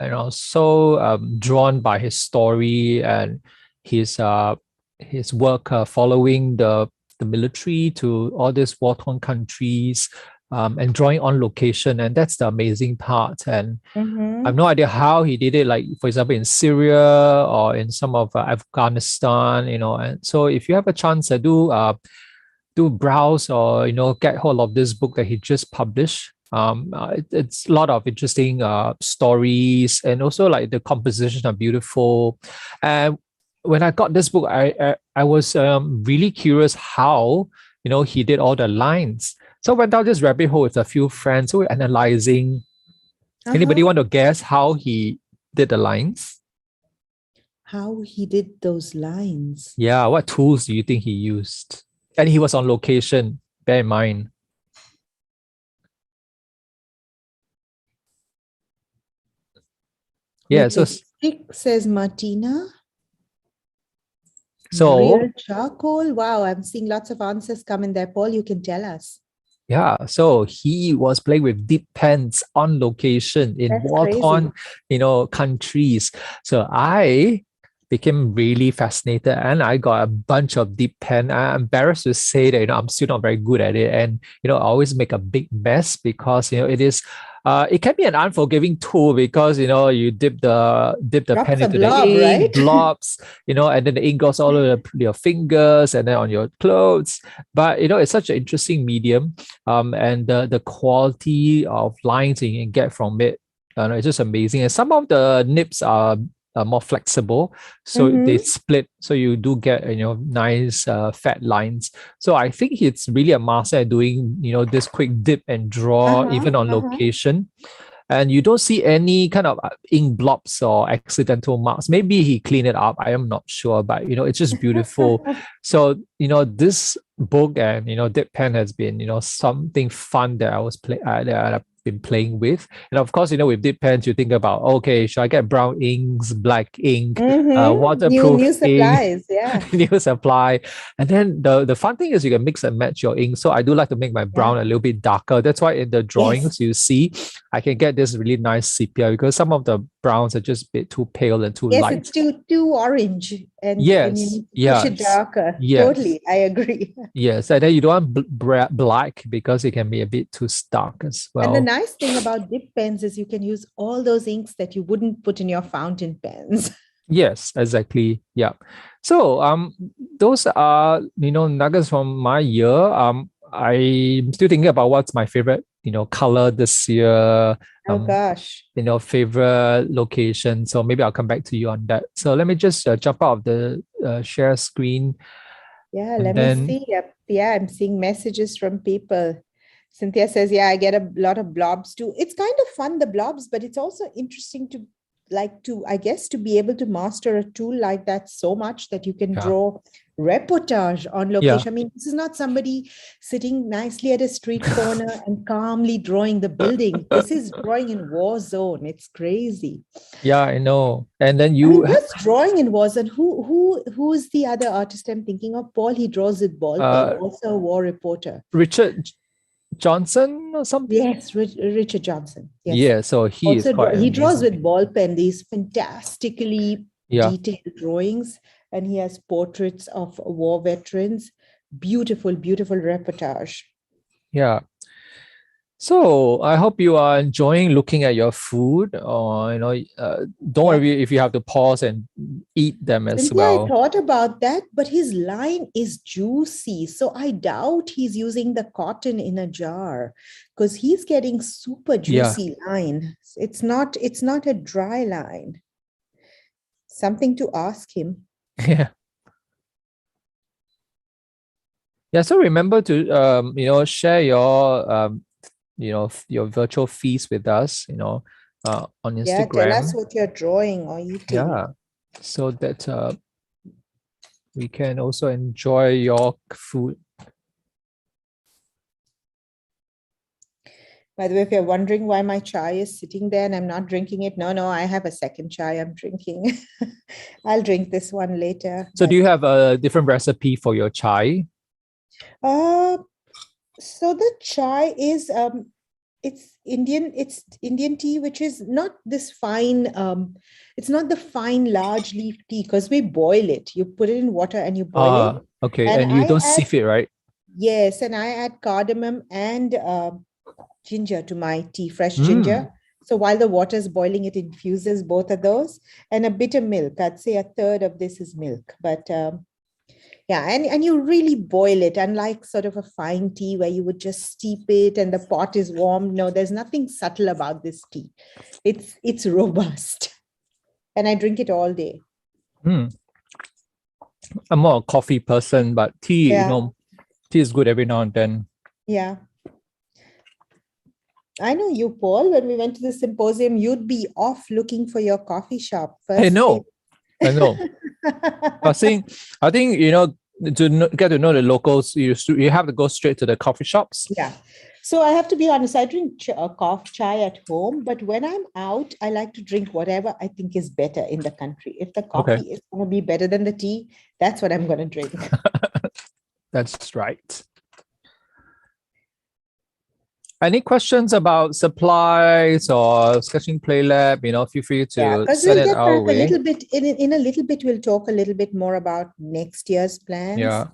was so drawn by his story and his work following the military to all these war-torn countries, and drawing on location, and that's the amazing part. And I have no idea how he did it. Like, for example, in Syria or in some of Afghanistan, And so, if you have a chance, do browse or get hold of this book that he just published. It's a lot of interesting stories, and also like the compositions are beautiful. And when I got this book, I was really curious how he did all the lines. So I went down this rabbit hole with a few friends who were analyzing. Anybody want to guess how he did the lines? How he did those lines? Yeah, what tools do you think he used? And he was on location, bear in mind. Yeah, With so a stick, says Martina. So real charcoal. Wow, I'm seeing lots of answers come in there. Paul, you can tell us. yeah, so he was playing with dip pens on location in That's war-torn, countries. So I became really fascinated, and I got a bunch of dip pen. I'm embarrassed to say that I'm still not very good at it, and I always make a big mess because it is. It can be an unforgiving tool because you dip the Drops pen a into blob, the ink, right? blobs, and then the ink goes all over your fingers and then on your clothes. But it's such an interesting medium, and the quality of lines you can get from it, it's just amazing. And some of the nips are more flexible, so they split, so you do get nice fat lines. So I think it's really a master at doing this quick dip and draw even on location. And you don't see any kind of ink blobs or accidental marks. Maybe he cleaned it up, I am not sure, but it's just beautiful. So this book and dip pen has been something fun that I was that I've been playing with. And of course, with dip pens, you think about, okay, should I get brown inks, black ink, waterproof new ink, supplies, yeah. new supply. And then the fun thing is you can mix and match your ink. So I do like to make my brown a little bit darker. That's why in the drawings you see, I can get this really nice sepia because some of the browns are just a bit too pale and too light. It's too orange, and yes, you need to push it darker. Yes. Totally, I agree. Yes, and then you don't want black because it can be a bit too stark as well. And the nice thing about dip pens is you can use all those inks that you wouldn't put in your fountain pens. Yes, exactly. Yeah. So those are nuggets from my year. I'm still thinking about what's my favorite color this year. Oh gosh. Favorite location. So maybe I'll come back to you on that. So let me just jump out of the share screen. Yeah, let me see. Yeah, I'm seeing messages from people. Cynthia says, yeah, I get a lot of blobs too. It's kind of fun, the blobs, but it's also interesting to be able to master a tool like that so much that you can draw reportage on location. I mean, this is not somebody sitting nicely at a street corner and calmly drawing the building. This is drawing in war zone. It's crazy. Yeah, I know. And then you just drawing in war zone. Who is the other artist I'm thinking of? Paul, he draws with ball pen, also a war reporter. Richard Johnson or something? Yes, Richard Johnson. Yes. Yeah, so he draws with ball pen, these fantastically detailed drawings, and he has portraits of war veterans. Beautiful, beautiful reportage. Yeah. So I hope you are enjoying looking at your food, or don't worry if you have to pause and eat them as well. I thought about that, but his line is juicy, so I doubt he's using the cotton in a jar because he's getting super juicy line. It's not a dry line. Something to ask him. Yeah. Yeah. So remember to share your your virtual feast with us, on Yeah, tell us Instagram. what you're drawing or eating. Yeah, so that we can also enjoy your food. By the way, if you're wondering why my chai is sitting there and I'm not drinking it, no, I have a second chai I'm drinking. I'll drink this one later. So do you have a different recipe for your chai? So the chai is it's Indian tea, which is not this fine, it's not the fine large leaf tea because we boil it. You put it in water and you boil it. Okay, And and you I don't add, sieve it, right? yes, and I add cardamom and ginger to my tea, fresh ginger. So while the water is boiling, it infuses both of those, and a bit of milk. I'd say a third of this is milk, but yeah, and you really boil it, unlike sort of a fine tea where you would just steep it and the pot is warm. No, there's nothing subtle about this tea. It's robust, and I drink it all day. I'm more a coffee person, but tea, tea is good every now and then. Yeah. I know you, Paul. When we went to the symposium, you'd be off looking for your coffee shop first. I know. I think to get to know the locals, you have to go straight to the coffee shops. Yeah. So I have to be honest, I drink chai at home, but when I'm out, I like to drink whatever I think is better in the country. If the coffee is going to be better than the tea, that's what I'm going to drink. That's right. Any questions about supplies or Sketching Play Lab? Feel free to send it our way. A little bit in a little bit. We'll talk a little bit more about next year's plans. Yeah,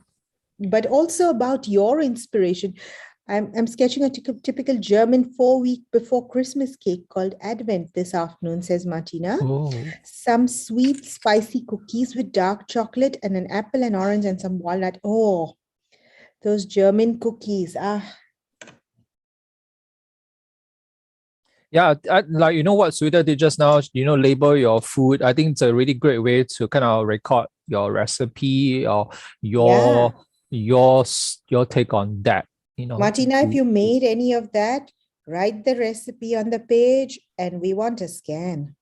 but also about your inspiration. I'm sketching a typical German 4-week before Christmas cake called Advent this afternoon, says Martina. Oh. Some sweet, spicy cookies with dark chocolate and an apple and orange and some walnut. Oh, those German cookies. Yeah, like what Suida did just now, label your food. I think it's a really great way to kind of record your recipe or your take on that. Martina, if you made any of that, write the recipe on the page and we want a scan.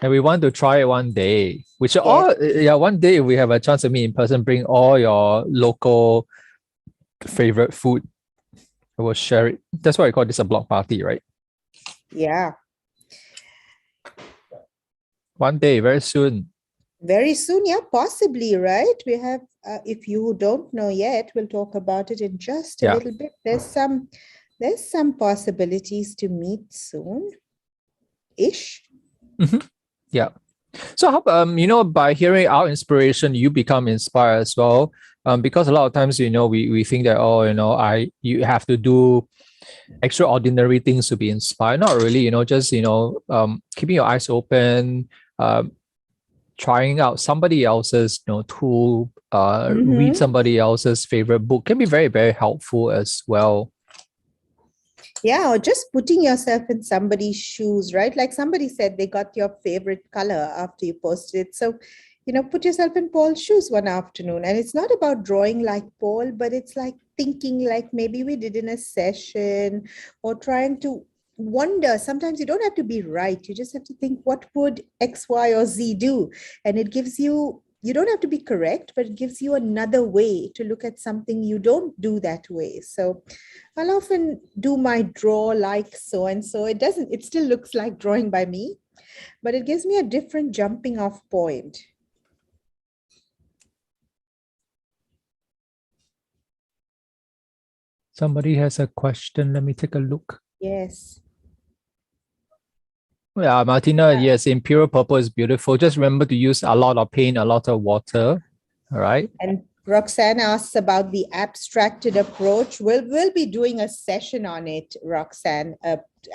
And we want to try it one day. One day if we have a chance to meet in person, bring all your local favorite food. I will share it. That's why I call this a block party, right? Yeah. One day, very soon. Very soon, yeah, possibly, right? We have, if you don't know yet, we'll talk about it in just a little bit. There's some possibilities to meet soon-ish. Mm-hmm. Yeah. So how by hearing our inspiration, you become inspired as well. Because a lot of times, we think that, you have to do extraordinary things to be inspired. Not really, just, keeping your eyes open, trying out somebody else's, tool, read somebody else's favorite book can be very, very helpful as well. Yeah, or just putting yourself in somebody's shoes, right? Like somebody said they got your favorite color after you posted it. So, put yourself in Paul's shoes one afternoon. And it's not about drawing like Paul, but it's like thinking like maybe we did in a session, or trying to wonder. Sometimes you don't have to be right. You just have to think, what would X, Y, or Z do? And it gives you don't have to be correct, but it gives you another way to look at something you don't do that way. So I'll often do my draw like so-and-so. It still looks like drawing by me, but it gives me a different jumping off point. Somebody has a question. Let me take a look. Yes. Yeah, Martina, yes, Imperial Purple is beautiful. Just remember to use a lot of paint, a lot of water. All right. And Roxanne asks about the abstracted approach. We'll be doing a session on it, Roxanne.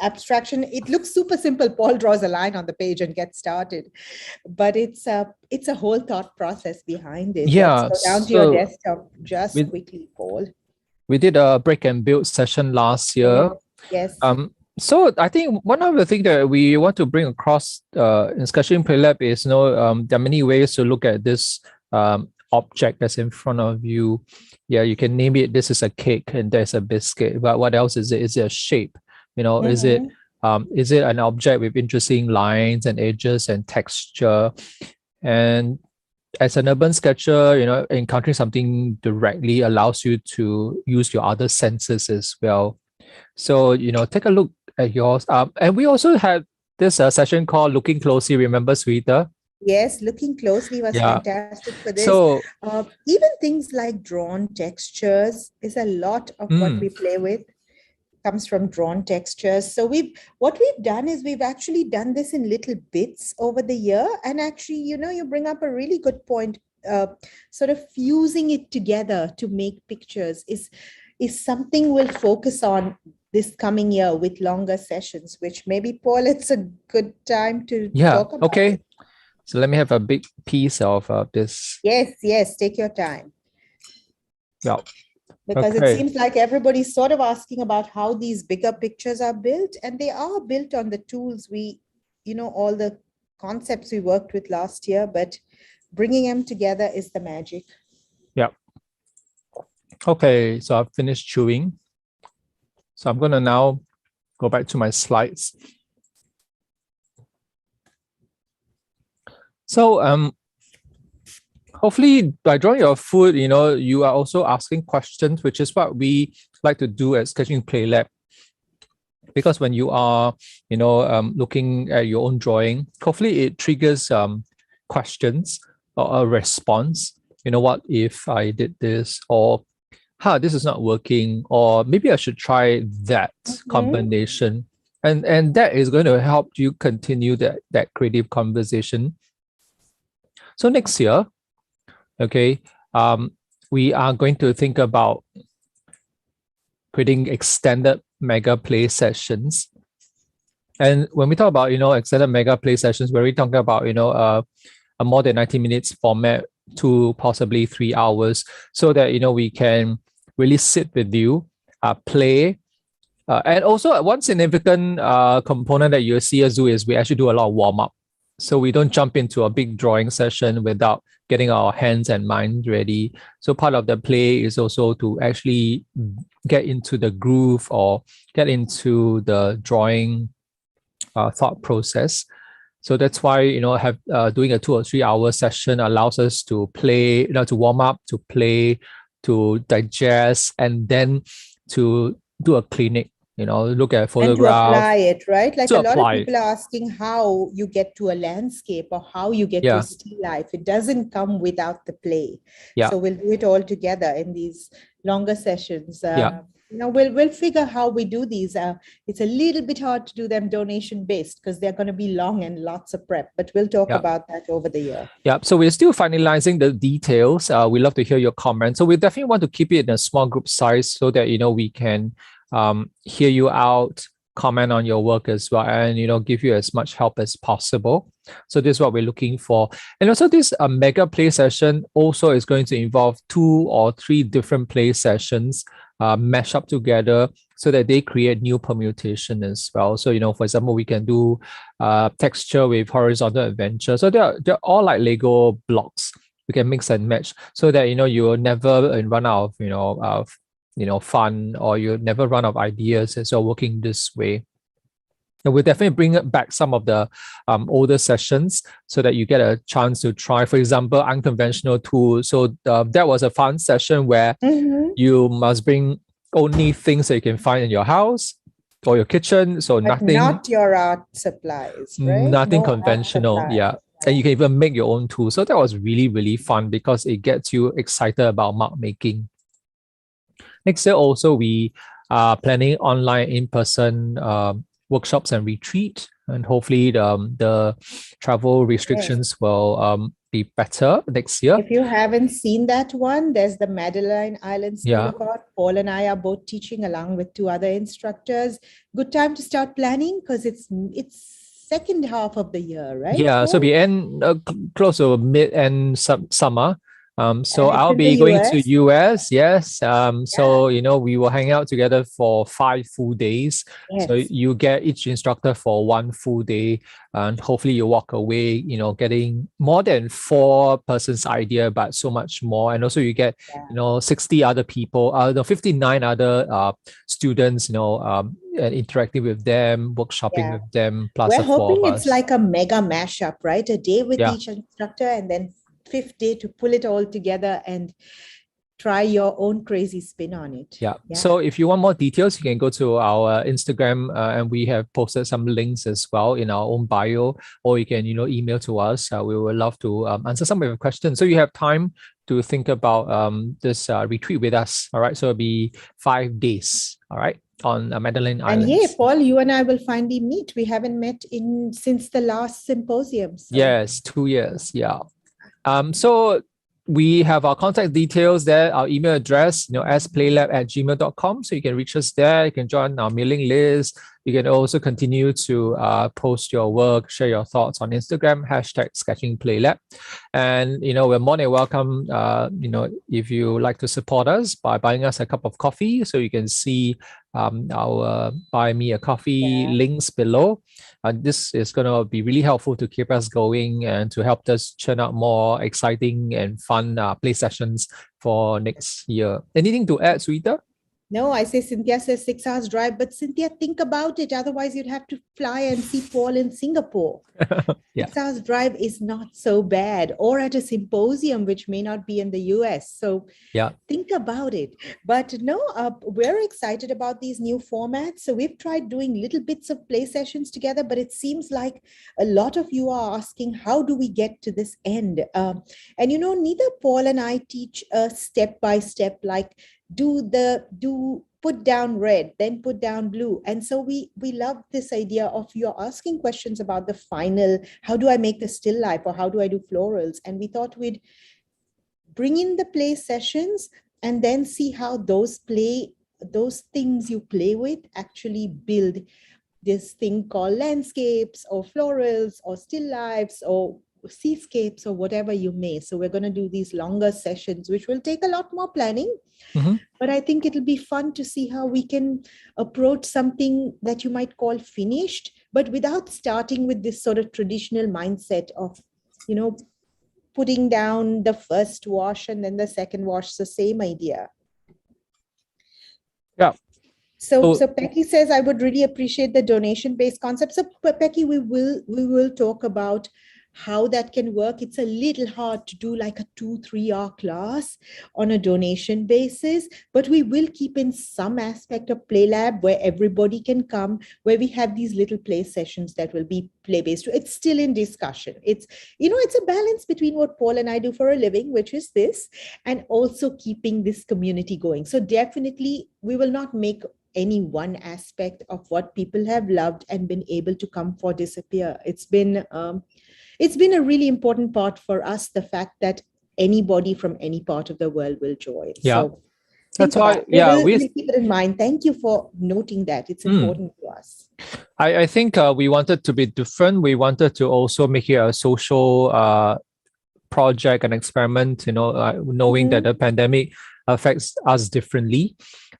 Abstraction, it looks super simple. Paul draws a line on the page and gets started. But it's a whole thought process behind it. Yeah. Let's go down to your desktop just quickly, Paul. We did a break and build session last year. Yes. So I think one of the things that we want to bring across in Sketching Play Lab is, there are many ways to look at this object that's in front of you. Yeah, you can name it. This is a cake and there's a biscuit. But what else is it? Is it a shape? Is it an object with interesting lines and edges and texture? And as an urban sketcher, encountering something directly allows you to use your other senses as well. So, take a look at yours. And we also had this session called Looking Closely. Remember, Sweeta? Yes, Looking Closely was fantastic for this. So, even things like drawn textures is a lot of what we play with. Comes from drawn textures. So what we've done is we've actually done this in little bits over the year. And actually, you bring up a really good point. Sort of fusing it together to make pictures is something we'll focus on this coming year with longer sessions, which maybe, Paul, it's a good time to talk about. Okay. So let me have a big piece of this. Yes, take your time. Yeah. Because it seems like everybody's sort of asking about how these bigger pictures are built, and they are built on the tools all the concepts we worked with last year, but bringing them together is the magic. Yeah. Okay, so I've finished chewing. So I'm going to now go back to my slides. So hopefully by drawing your food, you are also asking questions, which is what we like to do at Sketching Play Lab. Because when you are, looking at your own drawing, hopefully it triggers questions or a response. What if I did this? Or, this is not working. Or maybe I should try that combination. And that is going to help you continue that creative conversation. So next year, we are going to think about creating extended mega play sessions. And when we talk about, extended mega play sessions, we're really talking about, a more than 90 minutes format to possibly 3 hours, so that, we can really sit with you, play. And also one significant component that you'll see us do is we actually do a lot of warm-up. So we don't jump into a big drawing session without getting our hands and minds ready. So part of the play is also to actually get into the groove or get into the drawing thought process. So that's why, doing a 2 or 3 hour session allows us to play, to warm up, to play, to digest, and then to do a clinic. Look at photograph. And to apply it, right? Like a lot of people it. are asking how you get to a landscape or how you get to still life. It doesn't come without the play. So we'll do it all together in these longer sessions. We'll figure how we do these. It's a little bit hard to do them donation based because they're going to be long and lots of prep, but we'll talk about that over the year. Yeah. So we're still finalizing the details. We love to hear your comments. So we definitely want to keep it in a small group size so that, we can hear you out, comment on your work as well, and give you as much help as possible. So this is what we're looking for. And also this mega play session also is going to involve 2 or 3 different play sessions mash up together so that they create new permutation as well. So, for example, we can do texture with horizontal adventure. So they're all like Lego blocks. We can mix and match so that, you will never run out of, fun, or you never run out of ideas as you're working this way. And we'll definitely bring back some of the older sessions so that you get a chance to try, for example, unconventional tools. So that was a fun session where you must bring only things that you can find in your house or your kitchen. So but nothing, not your art supplies, right? Nothing conventional. Yeah. And you can even make your own tools. So that was really, really fun because it gets you excited about mark making. Next year also, we are planning online in-person workshops and retreat, and hopefully the travel restrictions will be better next year. If you haven't seen that one, there's the Madeline Island School of Art. Paul and I are both teaching along with 2 other instructors. Good time to start planning because it's second half of the year, right? Yeah, so we end close to mid and summer. So And it's I'll in be the going to US. US. Yes. So we will hang out together for 5 full days. So Yes. you get each instructor for 1 full day, and hopefully you walk away, getting more than 4 persons idea, but so much more. And also you get, Yeah. 60 other people, no, 59 other students, and interacting with them, workshopping Yeah. with them, plus We're the four hoping of it's us. like a mega mashup, right? A day with Yeah. each instructor, and then fifth day to pull it all together and try your own crazy spin on it. Yeah. So if you want more details, you can go to our Instagram, and we have posted some links as well in our own bio, or you can, email to us. We would love to answer some of your questions. So you have time to think about this retreat with us. All right. So it'll be 5 days. All right. On Madeline And yeah, Islands. Paul, you and I will finally meet. We haven't met since the last symposium. So. Yes, 2 years. Yeah. So we have our contact details there, our email address, splaylab@gmail.com. So you can reach us there. You can join our mailing list. You can also continue to post your work, share your thoughts on Instagram, #SketchingPlayLab. And, we're more than welcome, if you like to support us by buying us a cup of coffee. So you can see our Buy Me a Coffee links below. This is going to be really helpful to keep us going and to help us churn out more exciting and fun play sessions for next year. Anything to add, Suita? No, I say Cynthia says 6 hours drive, but Cynthia, think about it. Otherwise, you'd have to fly and see Paul in Singapore. 6 hours drive is not so bad, or at a symposium, which may not be in the US. So think about it. But no, we're excited about these new formats. So we've tried doing little bits of play sessions together, but it seems like a lot of you are asking, how do we get to this end? And neither Paul and I teach a step-by-step, like put down red, then put down blue. And so we love this idea of you're asking questions about the final, how do I make the still life, or how do I do florals? And we thought we'd bring in the play sessions and then see how those things you play with actually build this thing called landscapes or florals or still lifes or seascapes or whatever you may. So we're going to do these longer sessions, which will take a lot more planning. Mm-hmm. But I think it'll be fun to see how we can approach something that you might call finished, but without starting with this sort of traditional mindset of, putting down the first wash and then the second wash, the same idea. Yeah. So Becky says, I would really appreciate the donation-based concept. So Becky, we will talk about how that can work. It's a little hard to do like a 2-3 hour class on a donation basis, but we will keep in some aspect of Play Lab where everybody can come, where we have these little play sessions that will be play-based. It's still in discussion. It's a balance between what Paul and I do for a living, which is this, and also keeping this community going. So definitely we will not make any one aspect of what people have loved and been able to come for disappear. It's been a really important part for us, the fact that anybody from any part of the world will join. Yeah. So that's why, we'll keep it in mind. Thank you for noting that. It's important to us. I think we wanted to be different. We wanted to also make it a social project and experiment, knowing that the pandemic affects us differently.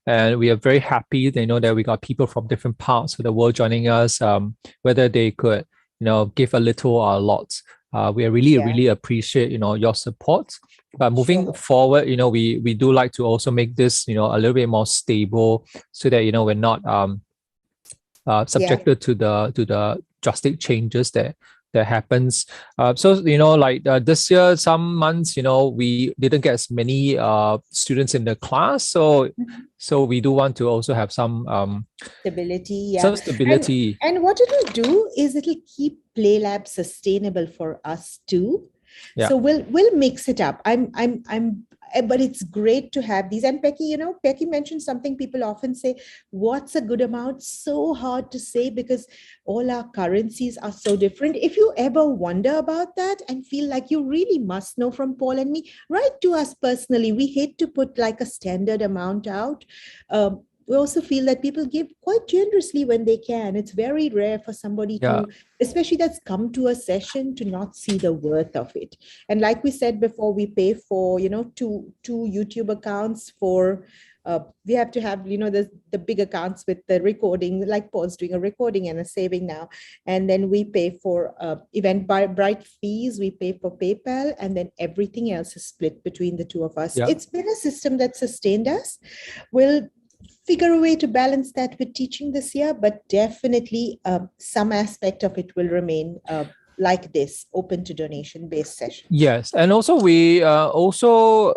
And we are very happy, that we got people from different parts of the world joining us, whether they could, give a little or a lot. We really appreciate, your support. But moving forward, we do like to also make this, a little bit more stable so that, we're not subjected to the drastic changes that happens. This year, some months, we didn't get as many students in the class. So we do want to also have some stability. Some stability. And what it'll do is it'll keep Play Lab sustainable for us too. Yeah. So we'll mix it up. But it's great to have these. And Becky, Becky mentioned something people often say, what's a good amount? So hard to say because all our currencies are so different. If you ever wonder about that and feel like you really must know from Paul and me, write to us personally. We hate to put like a standard amount out. we also feel that people give quite generously when they can. It's very rare for somebody Yeah. to, especially that's come to a session, to not see the worth of it. And like we said before, we pay for, two YouTube accounts for, we have to have, the big accounts with the recording, like Paul's doing a recording and a saving now. And then we pay for Eventbrite fees, we pay for PayPal, and then everything else is split between the two of us. Yeah. It's been a system that sustained us. We'll figure a way to balance that with teaching this year, but definitely some aspect of it will remain like this, open to donation-based session. Yes, and also we we are also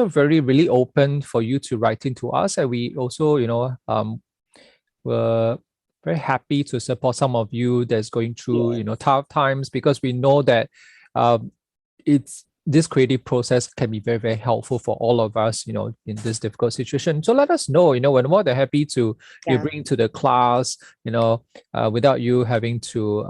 really open for you to write into us, and we also we're very happy to support some of you that's going through tough times, because we know that it's this creative process can be very, very helpful for all of us, in this difficult situation. So let us know, we're more than happy to bring to the class, without you having to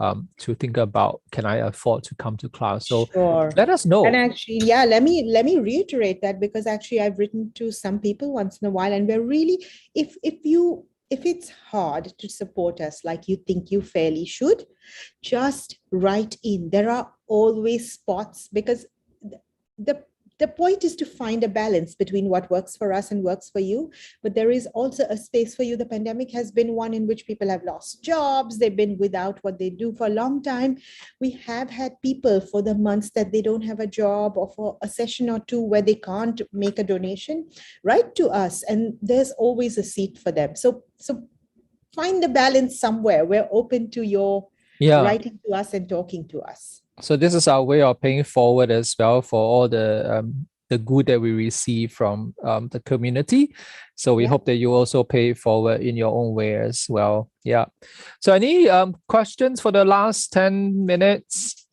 think about, can I afford to come to class? So let us know. And actually, let me reiterate that, because actually I've written to some people once in a while, and we're really, if it's hard to support us like you think you fairly should, just write in. There are always spots, because the point is to find a balance between what works for us and works for you. But there is also a space for you. The pandemic has been one in which people have lost jobs. They've been without what they do for a long time. We have had people for the months that they don't have a job, or for a session or two where they can't make a donation, write to us, and there's always a seat for them. So find the balance somewhere. We're open to your writing to us and talking to us. So this is our way of paying forward as well for all the good that we receive from the community. So we hope that you also pay forward in your own way as well. Yeah. So any questions for the last 10 minutes?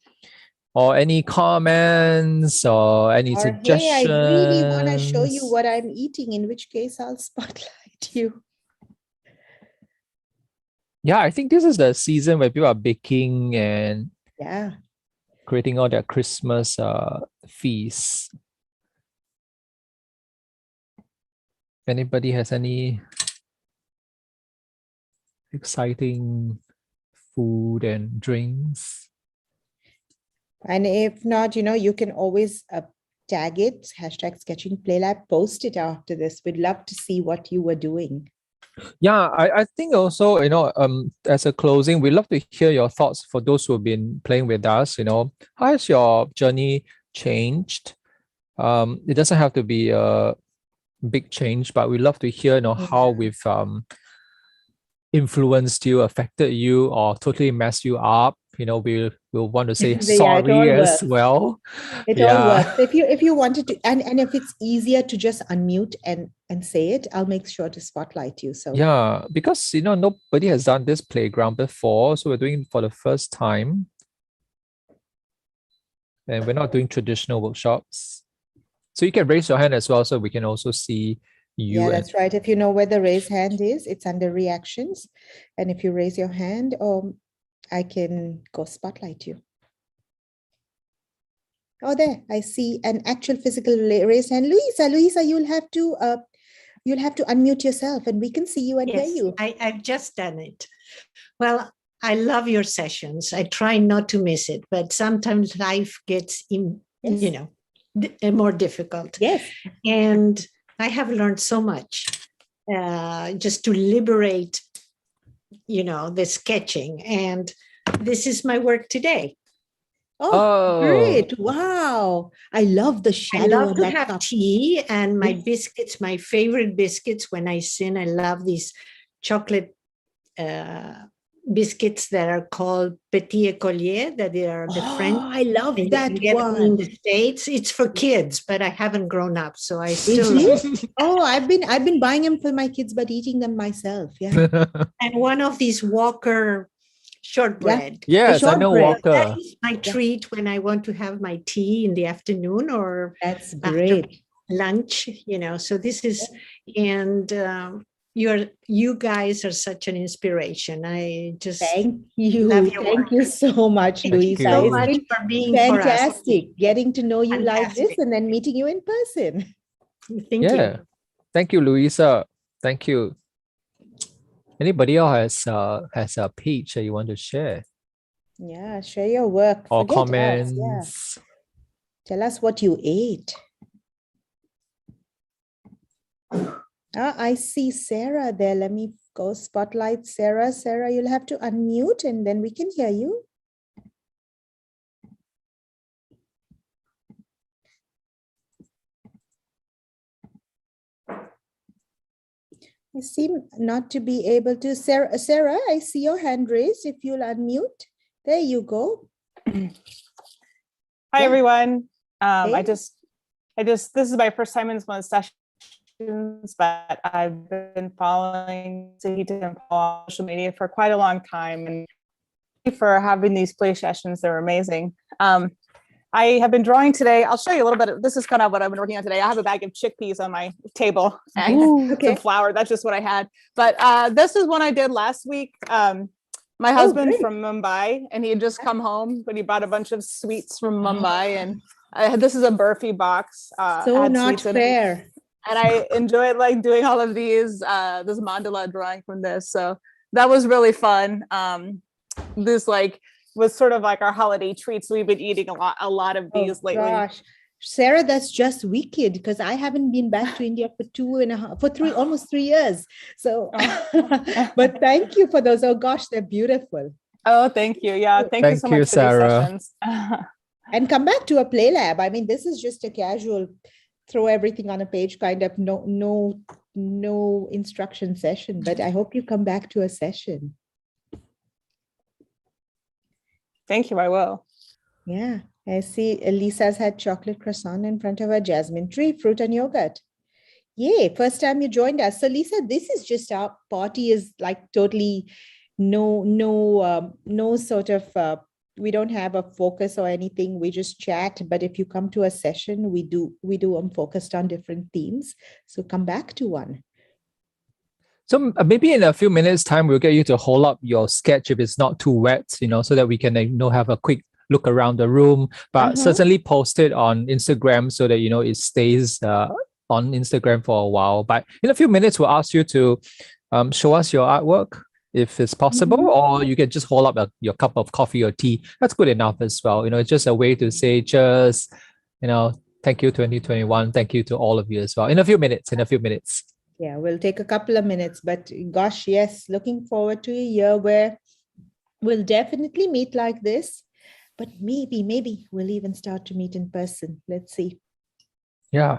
Or any comments or any suggestions? Hey, I really want to show you what I'm eating, in which case I'll spotlight you. Yeah, I think this is the season where people are baking and creating all their Christmas feasts. Anybody has any exciting food and drinks? And if not, you can always tag it, #SketchingPlayLab, post it after this. We'd love to see what you were doing. Yeah, I think also, as a closing, we'd love to hear your thoughts for those who have been playing with us. How has your journey changed? It doesn't have to be a big change, but we'd love to hear, how we've influenced you, affected you, or totally messed you up. We'll want to say sorry as well. It all works. If you wanted to, and if it's easier to just unmute and say it, I'll make sure to spotlight you. So because nobody has done this playground before, so we're doing it for the first time, and we're not doing traditional workshops. So you can raise your hand as well, so we can also see you. Yeah, that's right. If you know where the raise hand is, it's under reactions, and if you raise your hand, I can go spotlight you. Oh, there, I see an actual physical raised hand. Luisa, you'll have to unmute yourself, and we can see you and hear you. I've just done it. Well, I love your sessions. I try not to miss it, but sometimes life gets more difficult. Yes. And I have learned so much just to liberate the sketching, and this is my work today. Oh, great. Wow. I love the shadow. I love to have tea and my biscuits, my favorite biscuits when I sin. I love these chocolate biscuits that are called Petit Écolier, that they are the French. I love that one. In the States, it's for kids, but I haven't grown up, so I still love it. Oh, I've been buying them for my kids, but eating them myself. Yeah. And one of these Walker shortbread. Yes, I know Walker. That is my treat when I want to have my tea in the afternoon or that's great lunch. So this is and. You guys are such an inspiration. I just thank you. Thank you so much, Luisa. Thank you so much for being fantastic. Getting to know you like this and then meeting you in person. Thank you. Thank you, Louisa. Thank you. Anybody else has a page that you want to share Yeah, share your work. or Forget us. comments? Yeah. Tell us what you ate. I see Sarah there. Let me go spotlight Sarah. Sarah, you'll have to unmute and then we can hear you. I seem not to be able to. Sarah, I see your hand raised. If you'll unmute, there you go. Hi, Yeah. everyone. Hey. This is my first time in one of the sessions, but I've been following Sahita and Paul on social media for quite a long time, and thank you for having these play sessions. They're amazing. I have been drawing today. I'll show you a little bit. This is kind of what I've been working on today. I have a bag of chickpeas on my table and Okay. some flour. That's just what I had. But this is one I did last week. My husband's great. from Mumbai, and he had just come home, but he brought a bunch of sweets from Mumbai, and this is a burfi box. So had not sweets in it. fair. And I enjoyed like doing all of these, this mandala drawing from this. So that was really fun. This like was sort of like our holiday treats. We've been eating a lot of these lately. Gosh, Sarah, that's just wicked because I haven't been back to India for almost 3 years. So, but thank you for those. Oh gosh, they're beautiful. Oh, thank you. Yeah, thank you so Thank you, much for Sarah. these sessions. And come back to a play lab. I mean, this is just a casual throw everything on a page kind of no instruction session, but I hope you come back to a session. Thank you, I will. Yeah, I see Lisa's had chocolate croissant in front of her, jasmine tree, fruit and yogurt. Yay, first time you joined us. So Lisa, this is just our party is like totally no sort of, we don't have a focus or anything. We just chat. But if you come to a session, we do focused on different themes. So come back to one. So maybe in a few minutes time, we'll get you to hold up your sketch if it's not too wet, so that we can, have a quick look around the room, but certainly post it on Instagram so that, it stays on Instagram for a while. But in a few minutes, we'll ask you to show us your artwork if it's possible, or you can just hold up your cup of coffee or tea. That's good enough as well. It's just a way to say just, thank you 2021. Thank you to all of you as well. In a few minutes. Yeah, we'll take a couple of minutes, but gosh, yes, looking forward to a year where we'll definitely meet like this, but maybe we'll even start to meet in person. Let's see. Yeah.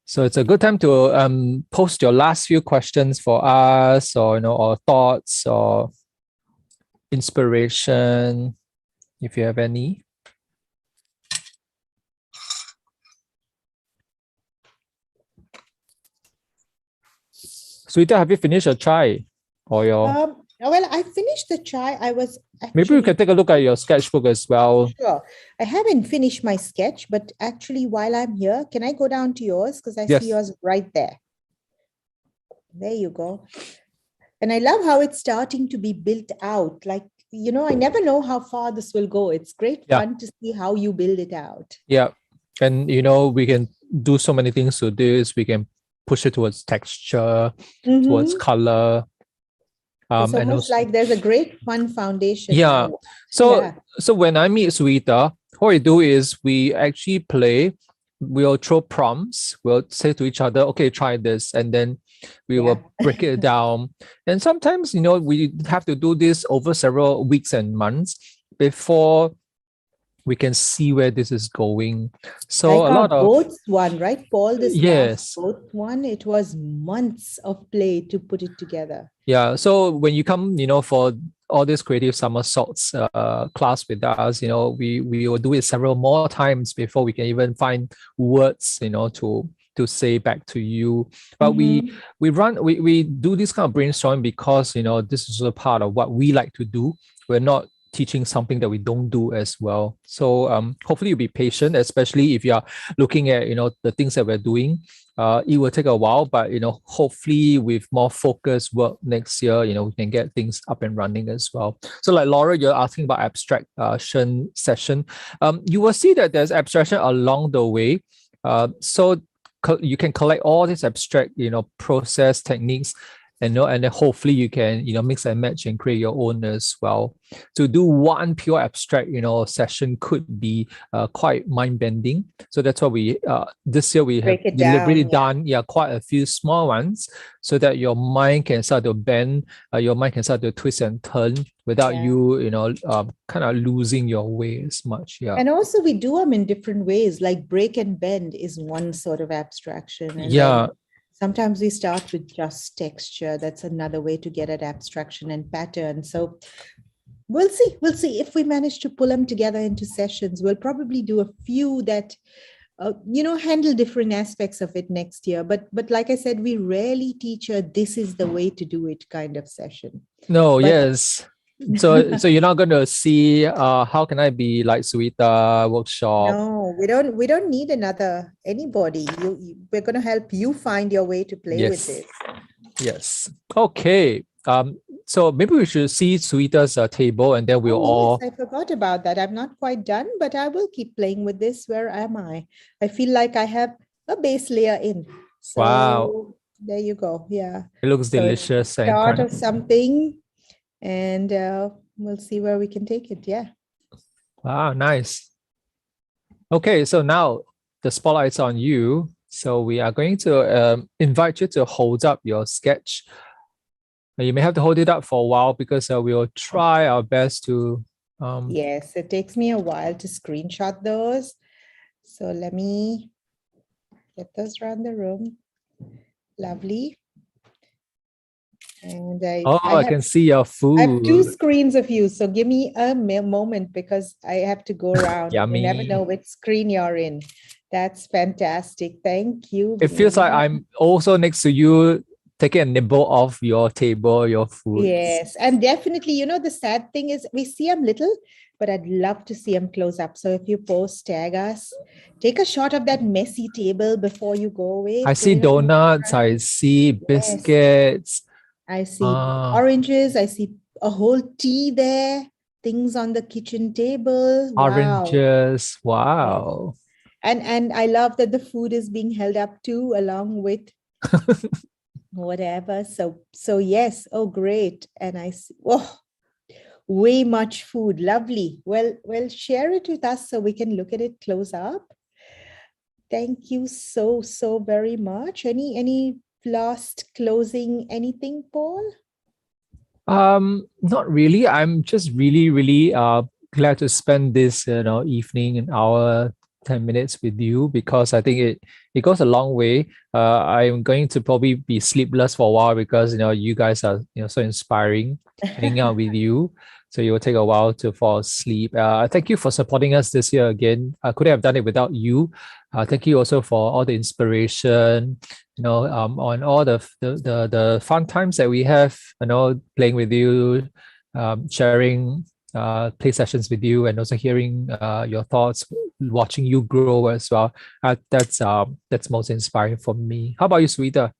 So it's a good time to post your last few questions for us, or or thoughts or inspiration, if you have any. Sweeta, have you finished your chai or your? Well, I finished the chai. I was Maybe we can take a look at your sketchbook as well. Sure. I haven't finished my sketch, but actually while I'm here, can I go down to yours? Because I see yours right there. There you go. And I love how it's starting to be built out. Like, I never know how far this will go. It's great fun to see how you build it out. Yeah. And, we can do so many things to this. We can push it towards texture, towards color. It's almost like there's a great fun foundation. Yeah. So when I meet Sweeta, what we do is we actually play. We'll throw prompts. We'll say to each other, okay, try this. And then we will break it down. And sometimes, we have to do this over several weeks and months before we can see where this is going. So like a lot of both one, right? Paul, this both one, it was months of play to put it together. Yeah. So when you come, for all this creative somersaults class with us, we will do it several more times before we can even find words, to say back to you. But we do this kind of brainstorming because this is a part of what we like to do. We're not teaching something that we don't do as well. So hopefully you'll be patient, especially if you are looking at the things that we're doing. It will take a while, but hopefully with more focused work next year, we can get things up and running as well. So like Laura, you're asking about abstraction session. You will see that there's abstraction along the way. So you can collect all these abstract, process techniques, and then hopefully you can, mix and match and create your own as well. To do one pure abstract, session could be quite mind bending. So that's why we this year we have Break it deliberately down, done quite a few small ones, so that your mind can start to bend, your mind can start to twist and turn without you, kind of losing your way as much. Yeah. And also we do them in different ways, like break and bend is one sort of abstraction. And Yeah. then sometimes we start with just texture. That's another way to get at abstraction and pattern. So we'll see if we manage to pull them together into sessions. We'll probably do a few that, handle different aspects of it next year. But like I said, we rarely teach a this is the way to do it kind of session. No, But- so you're not going to see how can I be like Suita workshop. No, we don't need anybody. We're going to help you find your way to play with this. Yes. Okay. So maybe we should see Suita's table, and then we'll all. Yes, I forgot about that. I'm not quite done, but I will keep playing with this. Where am I? I feel like I have a base layer in. So Wow. there you go. Yeah. It looks So it's delicious and Start kind of something, and we'll see where we can take it. Yeah. Wow, nice. Okay, so now the spotlight's on you. So we are going to invite you to hold up your sketch. You may have to hold it up for a while because we'll try our best to. Yes, it takes me a while to screenshot those. So let me get those around the room. Lovely. And I can see your food. I have two screens of you, so give me a moment because I have to go around. Yummy. You never know which screen you're in. That's fantastic. Thank you. It feels like I'm also next to you, taking a nibble off your table, your food. Yes, and definitely, the sad thing is we see them little, but I'd love to see them close up. So if you post, tag us, take a shot of that messy table before you go away. I see donuts, I see biscuits. I see oranges, I see a whole tea there, things on the kitchen table. Oranges, wow. And I love that the food is being held up too, along with whatever. So yes, oh great. And I see, way much food, lovely. Well, share it with us so we can look at it close up. Thank you so very much. Any last closing anything, Paul? Not really. I'm just really glad to spend this evening, an hour, 10 minutes with you, because I think it goes a long way. I'm going to probably be sleepless for a while because you guys are so inspiring hanging out with you. So it will take a while to fall asleep. Thank you for supporting us this year again. I couldn't have done it without you. Thank you also for all the inspiration, on all the fun times that we have, playing with you, sharing play sessions with you, and also hearing your thoughts, watching you grow as well. That's most inspiring for me. How about you, Suita?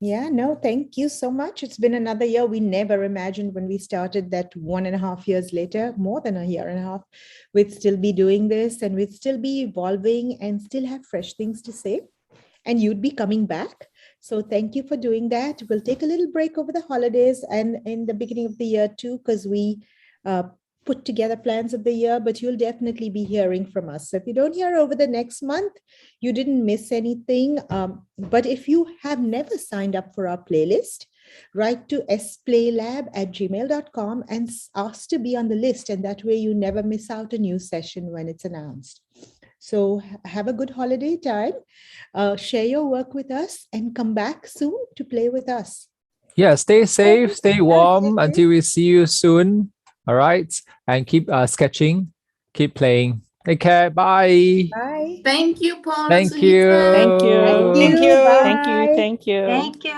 Yeah, no, thank you so much. It's been another year. We never imagined when we started that 1.5 years later, more than a year and a half, we'd still be doing this and we'd still be evolving and still have fresh things to say. And you'd be coming back. So thank you for doing that. We'll take a little break over the holidays and in the beginning of the year too, because we put together plans of the year, but you'll definitely be hearing from us. So if you don't hear over the next month, you didn't miss anything. But if you have never signed up for our playlist, write to splaylab@gmail.com and ask to be on the list. And that way you never miss out a new session when it's announced. So have a good holiday time. Share your work with us and come back soon to play with us. Yeah, stay safe, stay warm until we see you soon. All right. And keep sketching, keep playing. Take care. Bye. Bye. Thank you, Paul. Thank you. Thank you. Thank you. Thank you. Bye. Thank you. Thank you.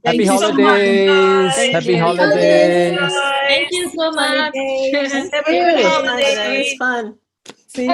Happy you so holidays. much. Happy Happy holidays. Thank you so much. Holidays. Happy Thank you. holidays. It was fun.